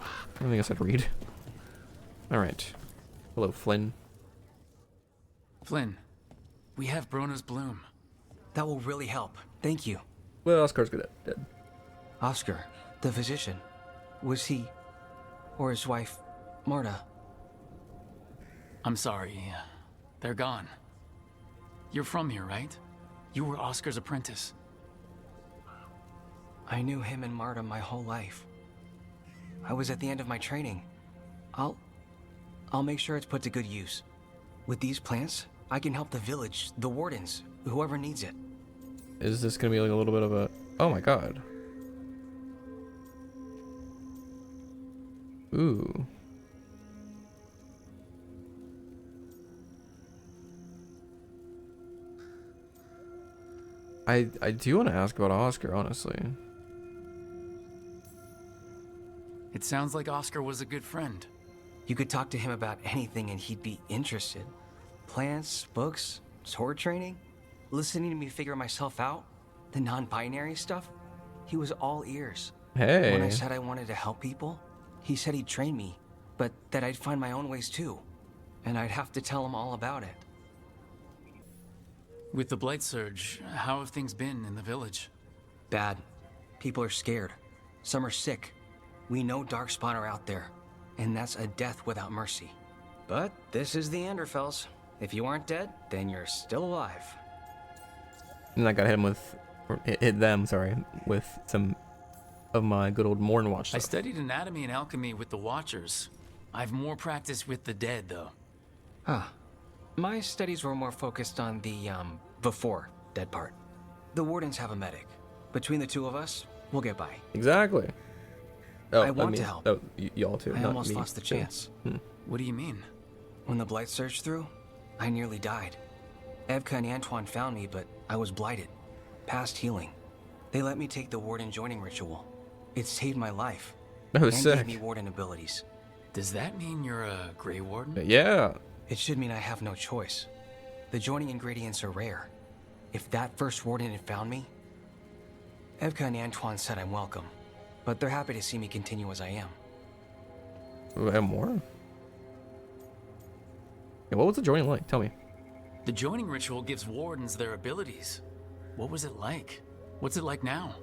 I don't think I said reed. Alright. Hello, Flynn. Flynn, we have Brona's bloom. That will really help. Thank you. Well, Oscar's good at dead. Oscar, the physician. Was he, or his wife, Marta? I'm sorry. They're gone. You're from here, right? You were Oscar's apprentice. I knew him and Marta my whole life. I was at the end of my training. I'll make sure it's put to good use. With these plants, I can help the village, the wardens, whoever needs it. Is this gonna be like a little bit of a... Oh my god. Ooh. I do want to ask about Oscar, honestly. It sounds like Oscar was a good friend. You could talk to him about anything and he'd be interested. Plants, books, sword training, listening to me figure myself out, the non-binary stuff. He was all ears. Hey. When I said I wanted to help people, he said he'd train me, but that I'd find my own ways too. And I'd have to tell him all about it. With the Blight Surge, how have things been in the village? Bad. People are scared. Some are sick. We know Darkspawn are out there, and that's a death without mercy. But this is the Anderfells. If you aren't dead, then you're still alive. And I gotta hit him with... Or hit them, sorry. With some of my good old Mornwatch stuff. I studied anatomy and alchemy with the Watchers. I've more practice with the dead, though. Huh. My studies were more focused on the, before dead part. The wardens have a medic. Between the two of us, we'll get by. Exactly. Oh, I want to help. Oh, y'all too. I not almost me. lost the chance. What do you mean? When the blight surged through, I nearly died. Evka and Antoine found me, but I was blighted. Past healing. They let me take the warden joining ritual. It saved my life. Oh, and sick. gave me warden abilities. Does that mean you're a Grey Warden? Yeah. It should mean I have no choice. The joining ingredients are rare. If that first warden had found me... Evka and Antoine said I'm welcome, but they're happy to see me continue as I am. And more? Yeah, what was the joining like? Tell me. The joining ritual gives wardens their abilities. What was it like? What's it like now?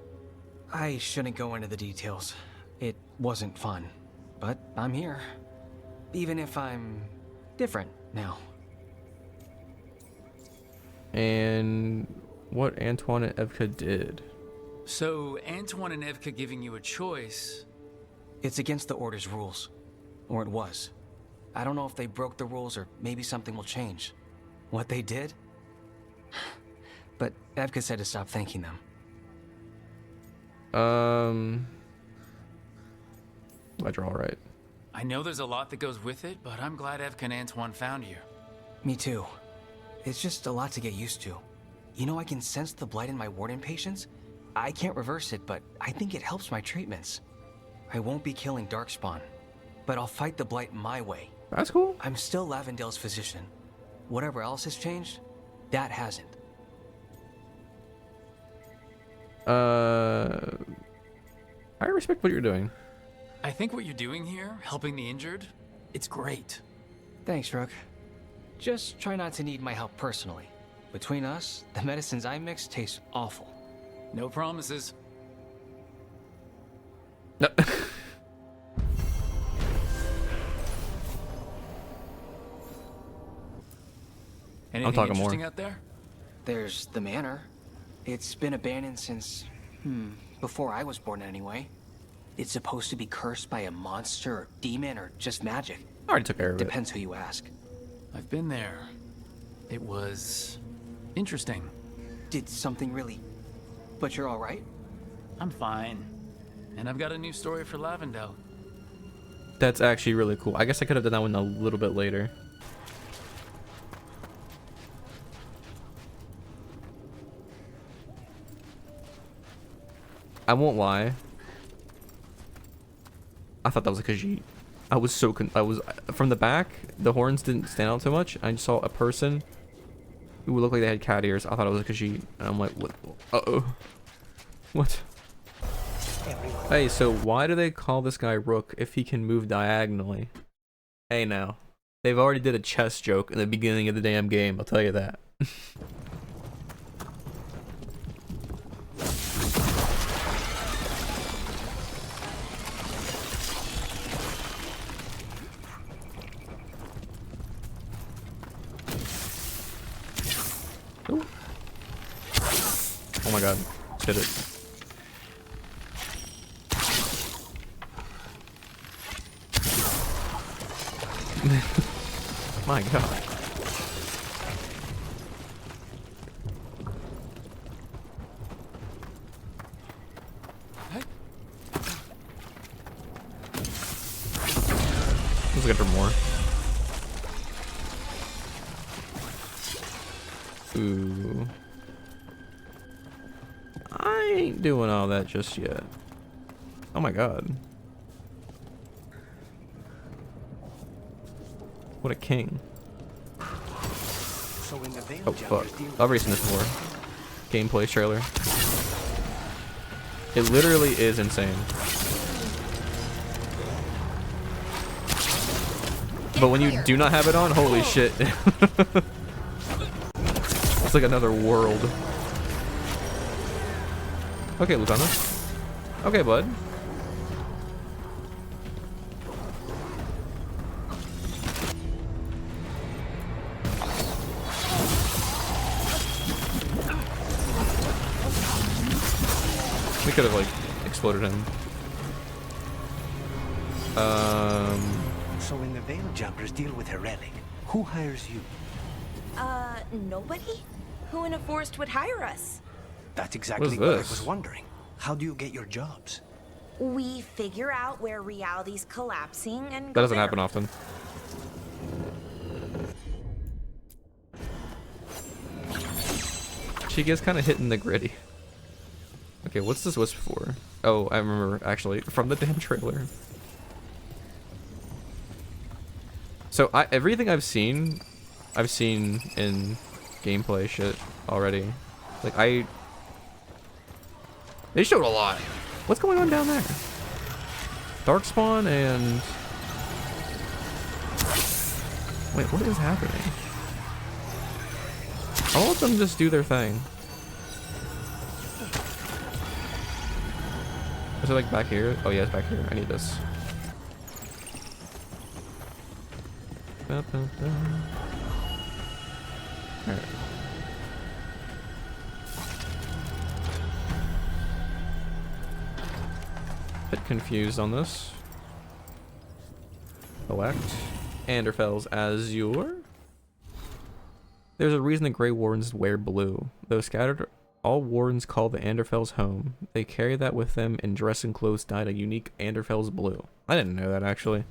I shouldn't go into the details. It wasn't fun, but I'm here. Even if I'm different now. And what Antoine and Evka did. So, Antoine and Evka giving you a choice... It's against the Order's rules. Or it was. I don't know if they broke the rules or maybe something will change. What they did? But Evka said to stop thanking them. Glad you're alright. I know there's a lot that goes with it, but I'm glad Evka and Antoine found you. Me too. It's just a lot to get used to. You know, I can sense the blight in my warden patients, I can't reverse it, but I think it helps my treatments. I won't be killing Darkspawn, but I'll fight the Blight my way. That's cool. I'm still Lavendale's physician. Whatever else has changed, that hasn't. I respect what you're doing. I think what you're doing here, helping the injured, it's great. Thanks, Rook. Just try not to need my help personally. Between us, the medicines I mix taste awful. No promises. No. Anything I'm talking interesting more. out there? There's the manor. It's been abandoned since, before I was born anyway. It's supposed to be cursed by a monster or demon or just magic. I already took care of it. Depends who you ask. I've been there. It was interesting. Did something really... But you're all right? I'm fine. And I've got a new story for Lavendale. That's actually really cool. I guess I could have done that one a little bit later. I won't lie. I thought that was a Khajiit. I was so from the back, the horns didn't stand out too much. I just saw a person who looked like they had cat ears. I thought it was a Khajiit. And I'm like, what? Uh-oh. What? Hey, so why do they call this guy Rook if he can move diagonally? Hey now. They've already did a chess joke in the beginning of the damn game, I'll tell you that. Ooh. Oh my god, did it. My god. Let's get for more. Ooh. I ain't doing all that just yet. Oh my god. What a king. So in the Oh fuck. I've already seen this before. Gameplay trailer. It literally is insane. But when you do not have it on, holy shit. It's like another world. Okay, Lucana. Okay, bud. We could have like exploded him. So when the Veil Jumpers deal with her relic, who hires you? Nobody? Who in a forest would hire us? That's exactly what I was wondering. How do you get your jobs? We figure out where reality's collapsing and That doesn't happen often. She gets kind of hit in the gritty. Okay, what's this wisp for? Oh, I remember actually from the damn trailer. So everything I've seen in gameplay shit already. Like they showed a lot. What's going on down there? Darkspawn and wait, what is happening? I'll let them just do their thing. Is it like back here? Oh yeah, it's back here. I need this. Alright. Bit confused on this. Elect. Anderfell's Azure. There's a reason the Grey Wardens wear blue. Though scattered, all Wardens call the Anderfell's home. They carry that with them and dress in clothes dyed a unique Anderfell's blue. I didn't know that actually.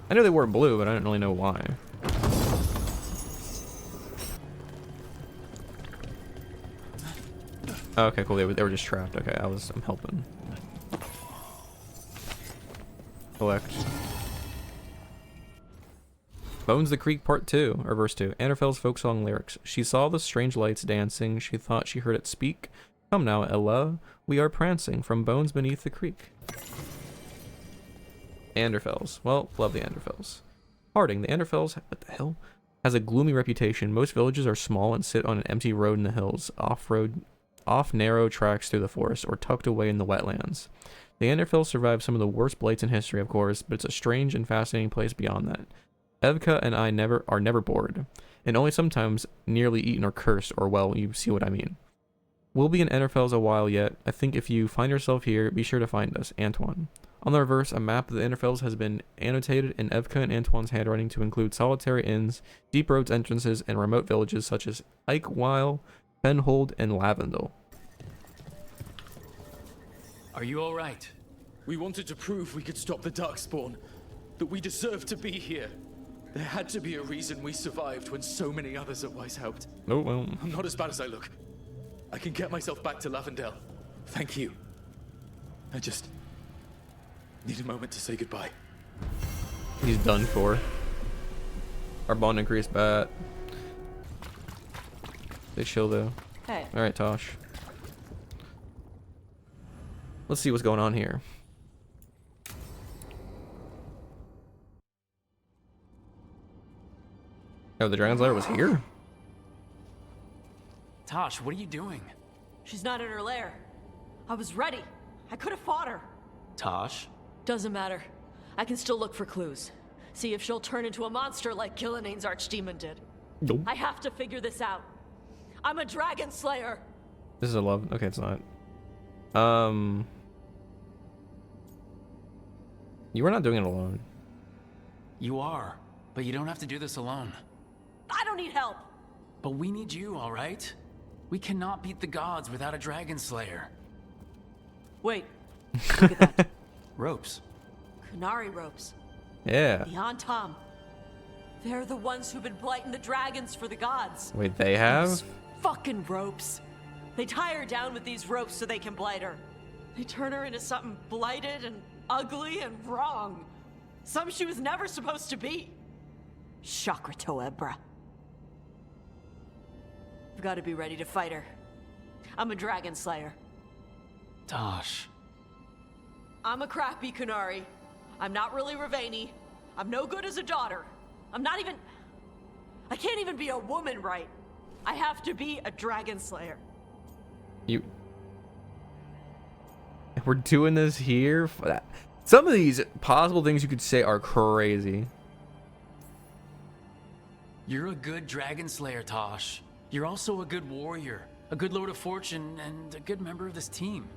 I knew they wore blue, but I didn't really know why. Oh, okay, cool. They were just trapped. Okay, I'm helping. Collect. Bones the Creek Part 2, or Verse 2. Anderfell's folk song lyrics. She saw the strange lights dancing. She thought she heard it speak. Come now, Ella. We are prancing from bones beneath the creek. Anderfells. Well, love the Anderfells. Harding. The Anderfells, what the hell? Has a gloomy reputation. Most villages are small and sit on an empty road in the hills, off narrow tracks through the forest, or tucked away in the wetlands. The Anderfells survived some of the worst blights in history, of course, but it's a strange and fascinating place beyond that. Evka and I are never bored, and only sometimes nearly eaten or cursed, or well, you see what I mean. We'll be in Anderfells a while yet. I think if you find yourself here, be sure to find us, Antoine. On the reverse, a map of the Anderfells has been annotated in Evka and Antoine's handwriting to include solitary inns, deep roads entrances, and remote villages such as Eichweil, Penhold, and Lavendel. Are you all right? We wanted to prove we could stop the Darkspawn, that we deserved to be here. There had to be a reason we survived when so many others at Weiss helped. Oh, well. I'm not as bad as I look. I can get myself back to Lavendel. Thank you. I just need a moment to say goodbye. He's done for. Our bond increased bad. They chill though. Hey. Alright, Tosh. Let's see what's going on here. Oh, the Dragon's Lair was here? Tosh, what are you doing? She's not in her lair. I was ready. I could have fought her. Tosh? Doesn't matter. I can still look for clues. See if she'll turn into a monster like Gilnenane's archdemon did. Nope. I have to figure this out. I'm a dragon slayer. This is a love. Okay, it's not. You were not doing it alone. You are, but you don't have to do this alone. I don't need help. But we need you, all right? We cannot beat the gods without a dragon slayer. Wait. Look at that. Ropes. Canary ropes. Yeah. The Antam. They're the ones who've been blighting the dragons for the gods. Wait, they have? Those fucking ropes. They tie her down with these ropes so they can blight her. They turn her into something blighted and ugly and wrong. Something she was never supposed to be. Chakra Toebra. I've got to be ready to fight her. I'm a dragon slayer. Tosh. I'm a crappy Canary. I'm not really Ravani. I'm no good as a daughter. I'm not even... I can't even be a woman right. I have to be a dragon slayer. We're doing this here? Some of these possible things you could say are crazy. You're a good dragon slayer, Tosh. You're also a good warrior, a good Lord of Fortune, and a good member of this team.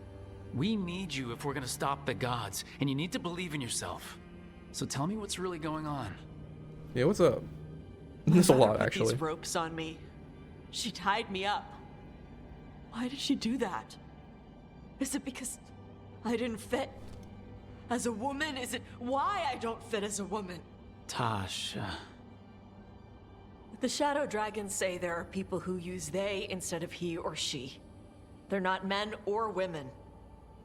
We need you if we're gonna stop the gods, and you need to believe in yourself. So tell me what's really going on. Yeah, what's up? There's a lot, actually. These ropes on me. She tied me up. Why did she do that? Is it because I didn't fit as a woman? Is it why I don't fit as a woman? Tosh, The Shadow Dragons say there are people who use they instead of he or she. They're not men or women.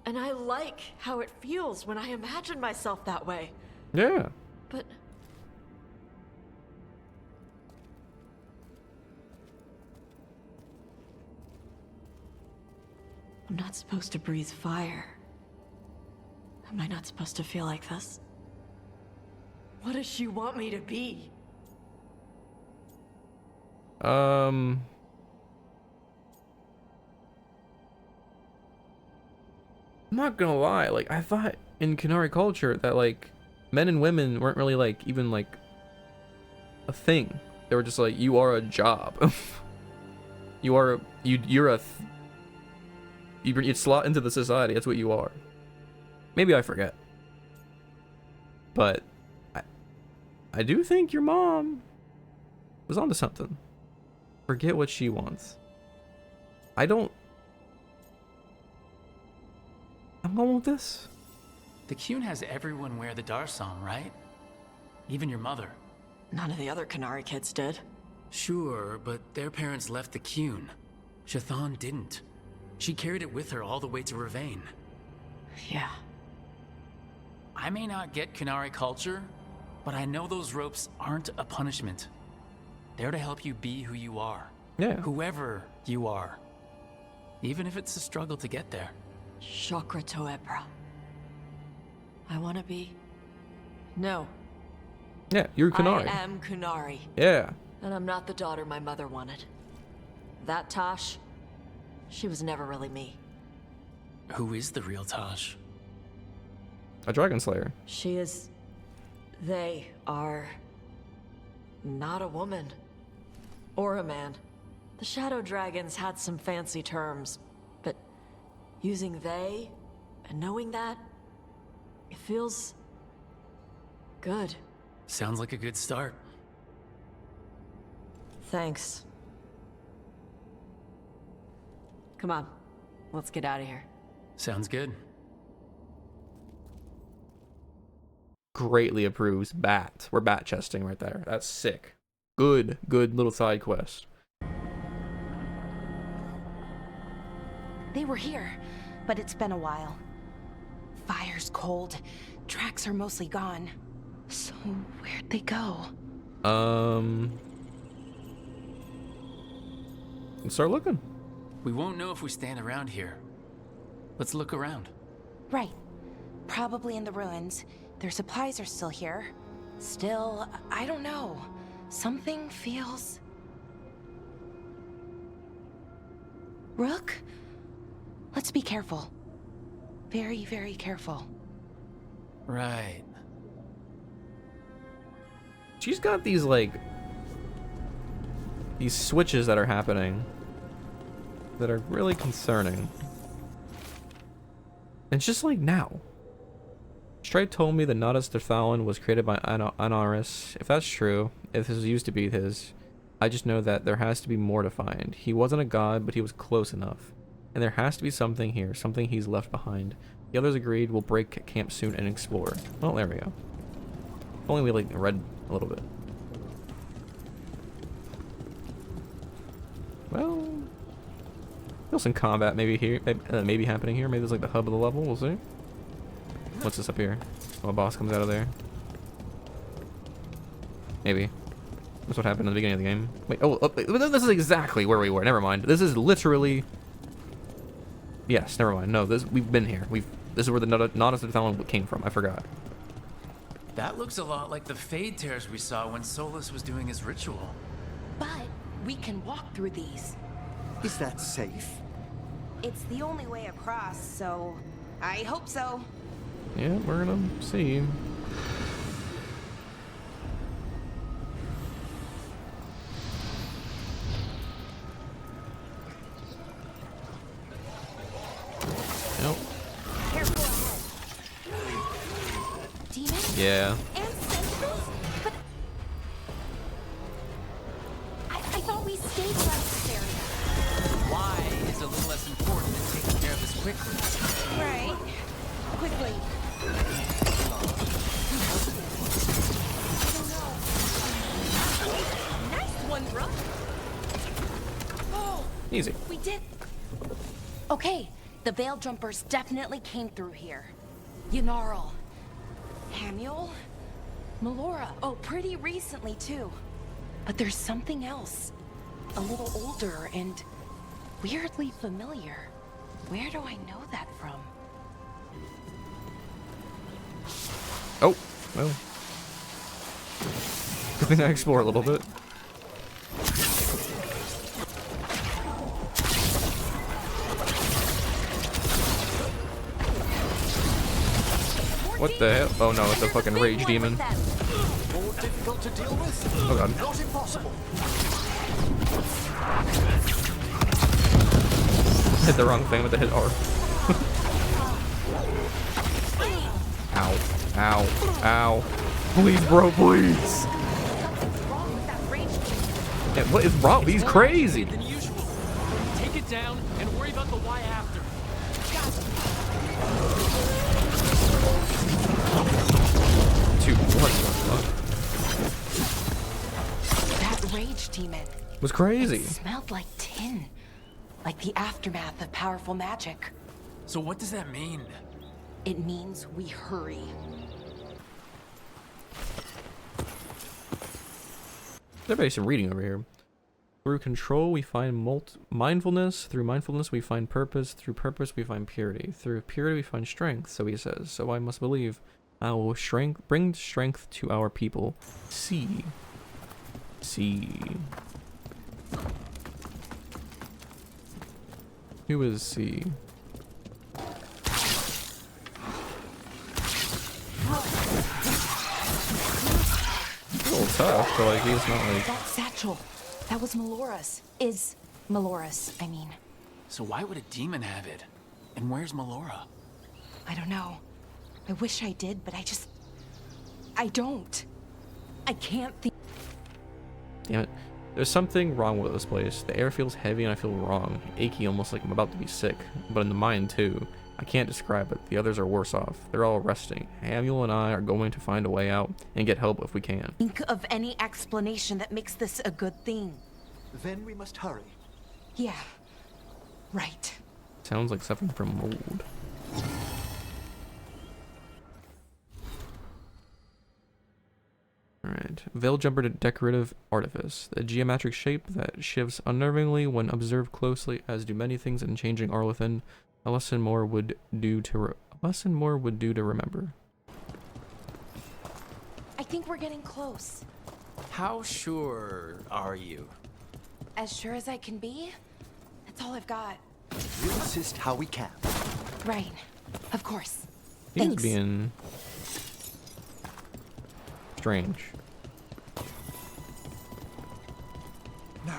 And I like how it feels when I imagine myself that way. Yeah. But... I'm not supposed to breathe fire. Am I not supposed to feel like this? What does she want me to be? I'm not gonna lie, like, I thought in Canary culture that, like, men and women weren't really, like, even, like, a thing. They were just like, you are a job. You slot into the society, that's what you are. Maybe I forget. But, I do think your mom was onto something. Forget what she wants. I'm going with this. the Qun has everyone wear the Darsam, right? Even your mother. None of the other Canary kids did. Sure, but their parents left the Qun. Shathan didn't. She carried it with her all the way to Ravane. Yeah. I may not get Kunari culture, but I know those ropes aren't a punishment. They're to help you be who you are. Yeah. Whoever you are. Even if it's a struggle to get there. Chakra Toebra. I want to be... No. Yeah, you're Kunari. I am Kunari. Yeah. And I'm not the daughter my mother wanted. That Tosh, she was never really me. Who is the real Tosh? A Dragon Slayer. She is... They are... not a woman. Or a man. The Shadow Dragons had some fancy terms, but using they and knowing that, it feels... good. Sounds like a good start. Thanks. Come on, let's get out of here. Sounds good. Greatly approves bat. We're bat chesting right there. That's sick. Good little side quest. They were here, but it's been a while. Fire's cold. Tracks are mostly gone. So where'd they go? Let's start looking. We won't know if we stand around here. Let's look around. Right. Probably in the ruins. Their supplies are still here. Still, I don't know. Something feels... Rook? Let's be careful. Very, very careful. Right. She's got these, like... these switches that are happening that are really concerning. And it's just like now. Stride told me that Nadas Derthalin was created by Anaris. If that's true, if this used to be his, I just know that there has to be more to find. He wasn't a god, but he was close enough. And there has to be something here, something he's left behind. The others agreed we'll break camp soon and explore. Well, there we go. If only we, like, read a little bit. Well, feel some combat maybe here, maybe happening here. Maybe there's like the hub of the level. We'll see. What's this up here? Oh, a boss comes out of there. Maybe. That's what happened in the beginning of the game. Wait, oh, this is exactly where we were. Never mind. This is literally... Yes, never mind. No, we've been here. This is where the Nadas Derthalin came from. I forgot. That looks a lot like the Fade Tears we saw when Solus was doing his ritual. But we can walk through these. Is that safe? It's the only way across, so I hope so. Yeah, we're gonna see. Nope. Careful ahead. Demons? Yeah. And sentinels? But I thought we stayed around this area. Why is a little less important than taking care of this quickly. Right. Quickly. Nice one, Brooke. Oh, easy. We did. Okay, the Veil Jumpers definitely came through here. Yanarl. Hamuel? Melora. Oh, pretty recently, too. But there's something else. A little older and weirdly familiar. Where do I know that from? Oh, well. Good thing I explore a little bit. What the hell? Oh no, it's a fucking rage demon. More difficult to deal with? Oh god. Not impossible. Hit the wrong thing with the hit R. Ow. Ow. Ow. Please, bro, please. Yeah, what is wrong? He's crazy. Take it down and worry about the why after. Dude, what the fuck? That rage demon was crazy. It smelled like tin. like the aftermath of powerful magic. So what does that mean? It means we hurry. There's basically some reading over here. Through control, we find mindfulness. Through mindfulness, we find purpose. Through purpose, we find purity. Through purity, we find strength. So he says, so I must believe. I will bring strength to our people. See. Who is C? A little tough, but like he's not like. That satchel. That was Melora's. Is Melora's, I mean. So why would a demon have it? And where's Melora? I don't know. I wish I did, but I don't. I can't think. Damn it. There's something wrong with this place. The air feels heavy and I feel wrong. Achy, almost like I'm about to be sick. But in the mind too. I can't describe it. The others are worse off. They're all resting. Samuel and I are going to find a way out and get help if we can. Think of any explanation that makes this a good thing. Then we must hurry. Yeah. Right. Sounds like something from Mold. Alright. Veil Jumper to Decorative Artifice. The geometric shape that shifts unnervingly when observed closely, as do many things in changing Arlethan. A lesson more would do to remember. I think we're getting close. How sure are you? As sure as I can be. That's all I've got. We'll assist how we can. Right. Of course. He's Thanks. being strange. No.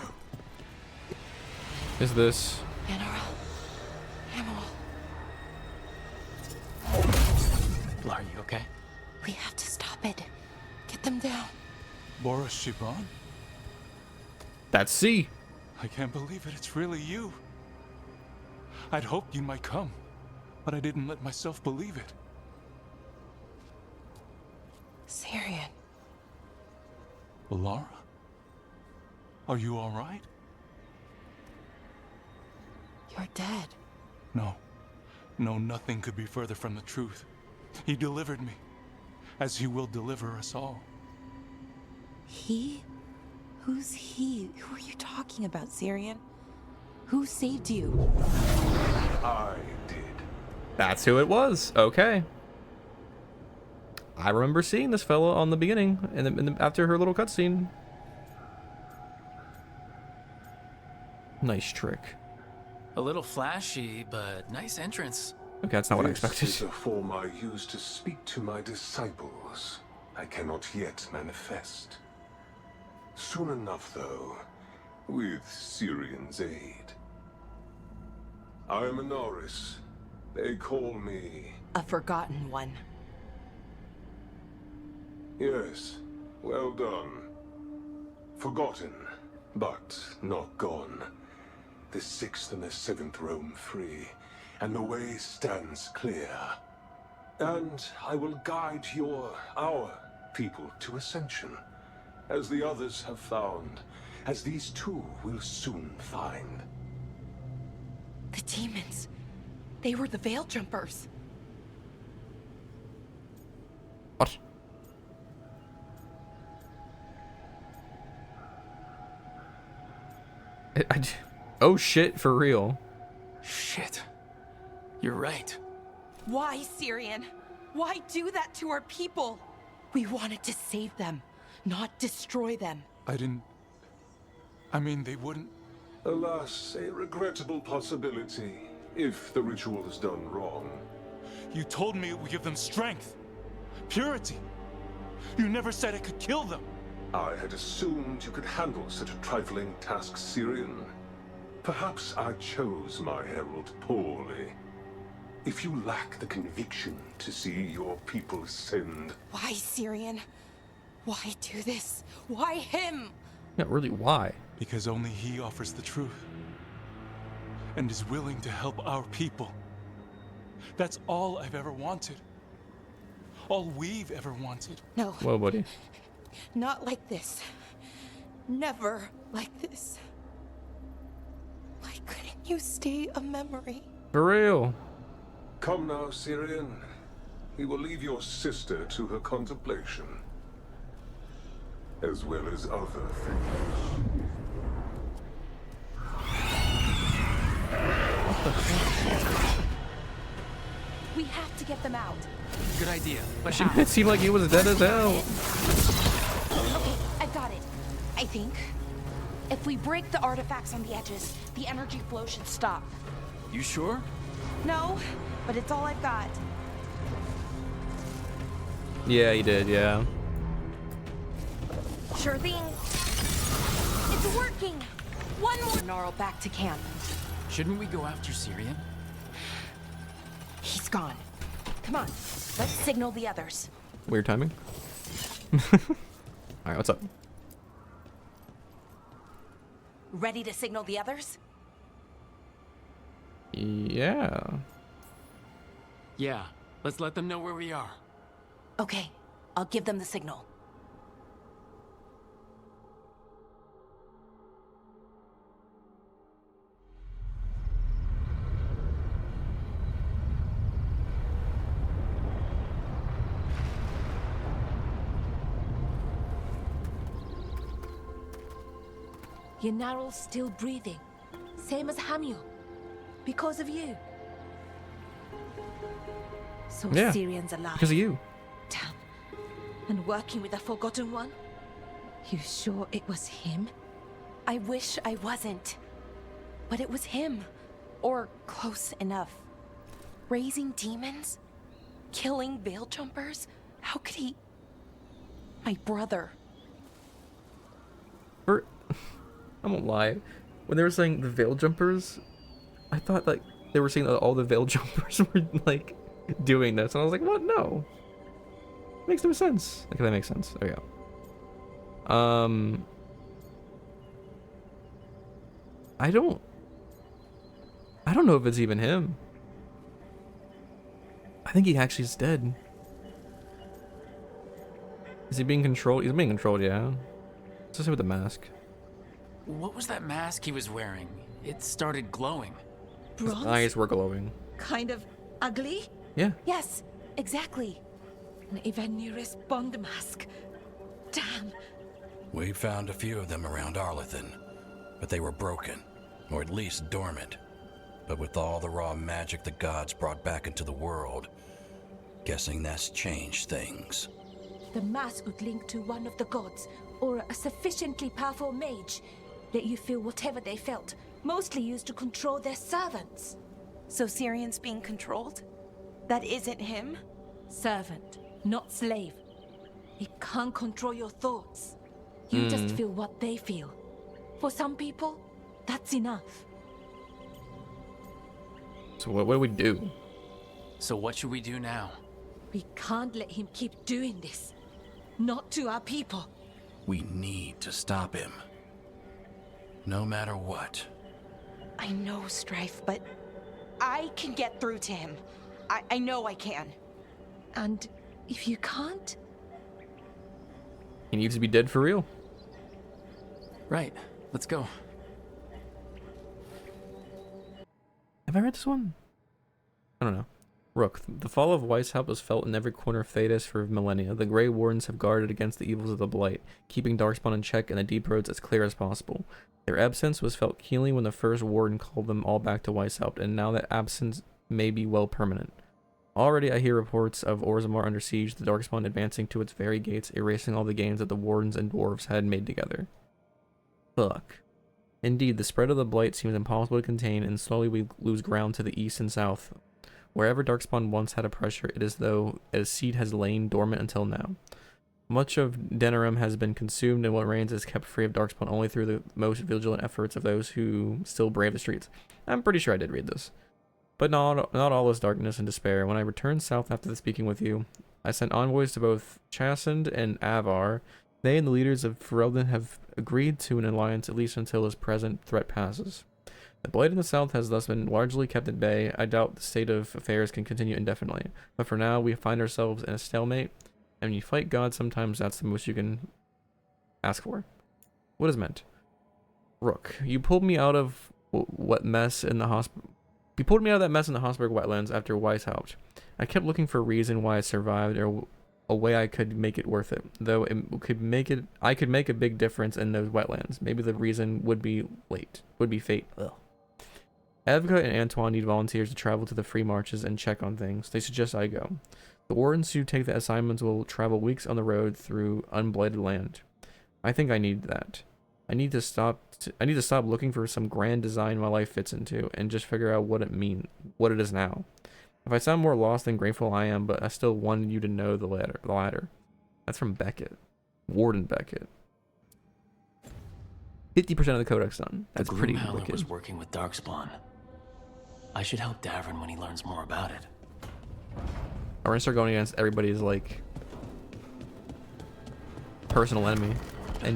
Is this? Are you okay? We have to stop it. Get them down. Boris Shiban? That's C. I can't believe it. It's really you. I'd hoped you might come, but I didn't let myself believe it. Syrian. Lara? Are you all right? You're dead. No. No, nothing could be further from the truth. He delivered me, as he will deliver us all. He? Who's he? Who are you talking about, Syrian? Who saved you? I did. That's who it was. Okay. I remember seeing this fella on the beginning, and after her little cutscene. Nice trick. A little flashy, but nice entrance. Okay, that's not what I expected. This is a form I use to speak to my disciples. I cannot yet manifest. Soon enough, though, with Syrian's aid. I am a Norris. They call me... A forgotten one. Yes, well done. Forgotten, but not gone. The 6th and the 7th roam free, and the way stands clear. And I will guide our people to ascension, as the others have found, as these two will soon find. The demons. They were the Veil Jumpers. What? Oh shit, for real. Shit. You're right. Why, Syrian? Why do that to our people? We wanted to save them, not destroy them. I mean, they wouldn't... Alas, a regrettable possibility, if the ritual is done wrong. You told me it would give them strength, purity. You never said it could kill them. I had assumed you could handle such a trifling task, Syrian. Perhaps I chose my herald poorly. If you lack the conviction to see your people ascend... Why, Syrian? Why do this? Why him? Not really, why? Because only he offers the truth. And is willing to help our people. That's all I've ever wanted. All we've ever wanted. No. Whoa, buddy. Not like this. Never like this. Why couldn't You stay a memory. For real. Come now, Syrian. We will leave your sister to her contemplation, as well as other things. We have to get them out. Good idea, but It seemed like he was dead as hell. Okay, I've got it. I think. If we break the artifacts on the edges, the energy flow should stop. You sure? No, but it's all I've got. Yeah, he did, yeah. Sure thing. It's working! One more gnarl back to camp. Shouldn't we go after Syrian? He's gone. Come on, let's signal the others. Weird timing. Alright, what's up? Ready to signal the others? Yeah. Yeah, let's let them know where we are. Okay, I'll give them the signal. Yenaral's still breathing, same as Hamul, because of you. So Yeah, Syrian's alive. because of you. Damn. And working with the Forgotten One? You sure it was him? I wish I wasn't. But it was him. Or close enough. Raising demons? Killing veil jumpers? How could he... My brother. I won't lie. When they were saying the veil jumpers, I thought like they were saying that all the veil jumpers were like doing this, and I was like, what? No. Makes no sense. Okay, that makes sense. There we go. I don't know if it's even him. I think he actually is dead. Is he being controlled? He's being controlled, yeah. Especially with the mask. What was that mask he was wearing? It started glowing. His eyes were glowing. Kind of ugly? Yeah. Yes, exactly. An Ivanirus Bond mask. Damn. We found a few of them around Arlethan, but they were broken, or at least dormant. But with all the raw magic the gods brought back into the world, guessing that's changed things. The mask would link to one of the gods, or a sufficiently powerful mage. Let you feel whatever they felt, mostly used to control their servants. So Syrian's being controlled? That isn't him? Servant, not slave. It can't control your thoughts. You just feel what they feel. For some people, that's enough. So what do we do? So what should we do now? We can't let him keep doing this. Not to our people. We need to stop him. No matter what. I know, Strife, but I can get through to him. I know I can. And if you can't? He needs to be dead for real. Right, let's go. Have I read this one? I don't know. Rook, the fall of Weishaupt was felt in every corner of Thedas for millennia. The Grey Wardens have guarded against the evils of the Blight, keeping Darkspawn in check and the deep roads as clear as possible. Their absence was felt keenly when the first Warden called them all back to Weishaupt, and now that absence may be well permanent. Already I hear reports of Orzammar under siege, the Darkspawn advancing to its very gates, erasing all the gains that the Wardens and Dwarves had made together. Fuck. Indeed, the spread of the Blight seems impossible to contain, and slowly we lose ground to the east and south. Wherever Darkspawn once had a pressure, it is though a seed has lain dormant until now. Much of Denerim has been consumed, and what remains is kept free of Darkspawn only through the most vigilant efforts of those who still brave the streets. I'm pretty sure I did read this. But not all is darkness and despair. When I returned south after the speaking with you, I sent envoys to both Chasand and Avar. They and the leaders of Ferelden have agreed to an alliance at least until this present threat passes. The Blight in the south has thus been largely kept at bay. I doubt the state of affairs can continue indefinitely. But for now, we find ourselves in a stalemate, and when you fight God, sometimes that's the most you can ask for. What is meant? Rook, you pulled me out of what mess in the hospital. He pulled me out of that mess in the Hossberg wetlands after Weiss helped. I kept looking for a reason why I survived or a way I could make it worth it. Though I could make a big difference in those wetlands. Maybe the reason would be fate. Ugh. Evka and Antoine need volunteers to travel to the free marches and check on things. They suggest I go. The wardens who take the assignments will travel weeks on the road through unblighted land. I think I need that. I need to stop looking for some grand design my life fits into and just figure out what it is now. If I sound more lost than grateful, I am, but I still wanted you to know the latter. That's from Beckett. Warden Beckett. 50% of the codex done. That's pretty Gloomhowler wicked. was working with Darkspawn. I should help Davrin when he learns more about it. We're gonna start going against everybody's like personal enemy. I'm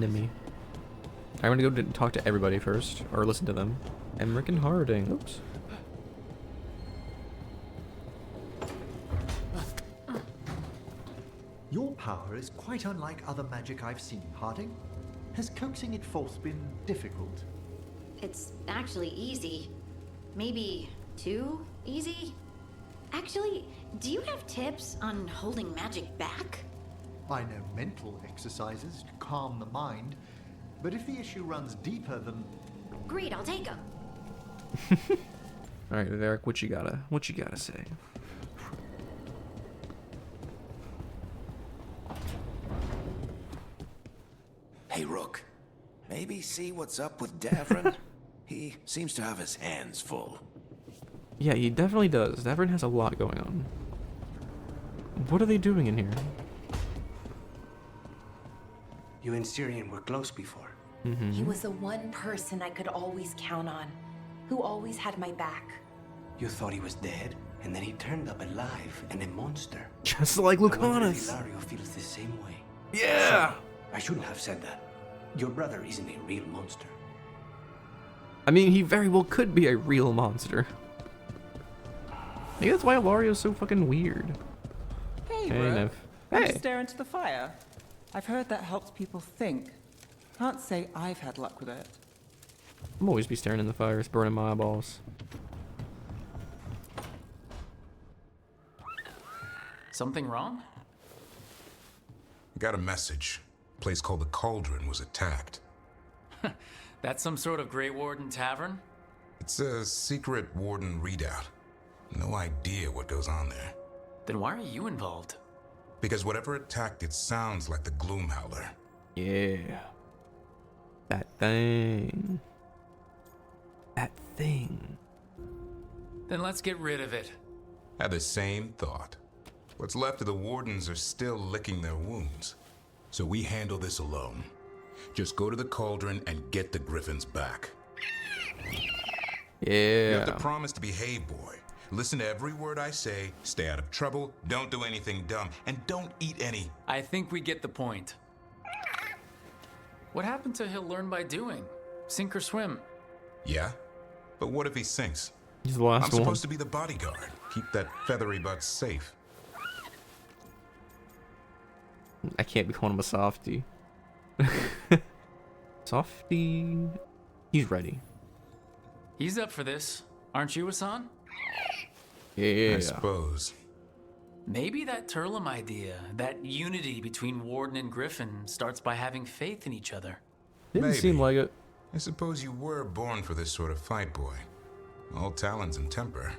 gonna go talk to everybody first, or listen to them. Emmerich and Harding. Oops. Your power is quite unlike other magic I've seen, Harding. Has coaxing it forth been difficult? It's actually easy. Maybe too easy? Actually, do you have tips on holding magic back? I know mental exercises to calm the mind, but if the issue runs deeper than... Great, I'll take them. Alright, Eric, what you gotta say? Hey, Rook. Maybe see what's up with Davrin? He seems to have his hands full. Yeah, he definitely does. Davrin has a lot going on. What are they doing in here? You and Syrian were close before. He was the one person I could always count on, who always had my back. You thought he was dead, and then he turned up alive and a monster. Just like I wonder Lucanus. if Ilario feels the same way. Yeah! Sorry, I shouldn't have said that. Your brother isn't a real monster. I mean, he very well could be a real monster. Maybe that's why Ilario's so fucking weird. Hey, Hey, bro. Nev. Want Hey. to stare into the fire? I've heard that helps people think. Can't say I've had luck with it. I'm always be staring in the fire. It's burning my eyeballs. Something wrong? Got a message. A place called the Cauldron was attacked. That's some sort of Grey Warden tavern? It's a secret warden readout. No idea what goes on there. Then why are you involved? Because whatever attacked it sounds like the Gloomhowler. Yeah. That thing. That thing. Then let's get rid of it. Had the same thought. What's left of the wardens are still licking their wounds. So we handle this alone. Just go to the Cauldron and get the Griffins back. Yeah. You have to promise to behave, boy. Listen to every word I say, stay out of trouble, don't do anything dumb, and don't eat any. I think we get the point. What happened to he'll learn by doing? Sink or swim? Yeah? But what if he sinks? He's the last I'm one. supposed to be the bodyguard. Keep that feathery butt safe. I can't be calling him a softie. Softie. He's ready. He's up for this. Aren't you, Hassan? Yeah. I suppose. Maybe that Turlum idea, that unity between Warden and Griffin, starts by having faith in each other. Didn't Maybe. seem like it. I suppose you were born for this sort of fight, boy. All talons and temper.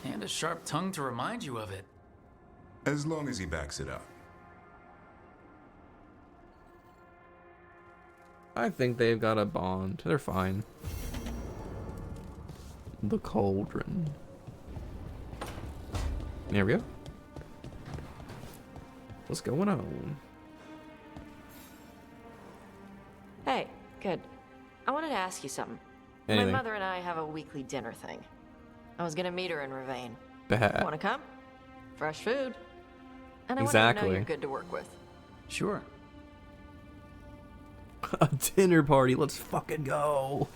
And a sharp tongue to remind you of it. As long as he backs it up. I think they've got a bond. They're fine. The Cauldron. There we go. What's going on? Hey, good. I wanted to ask you something. Anything. My mother and I have a weekly dinner thing. I was gonna meet her in Ravane. Bad. Wanna come? Fresh food. And I want Exactly. to know you're good to work with. Sure. A dinner party. Let's fucking go.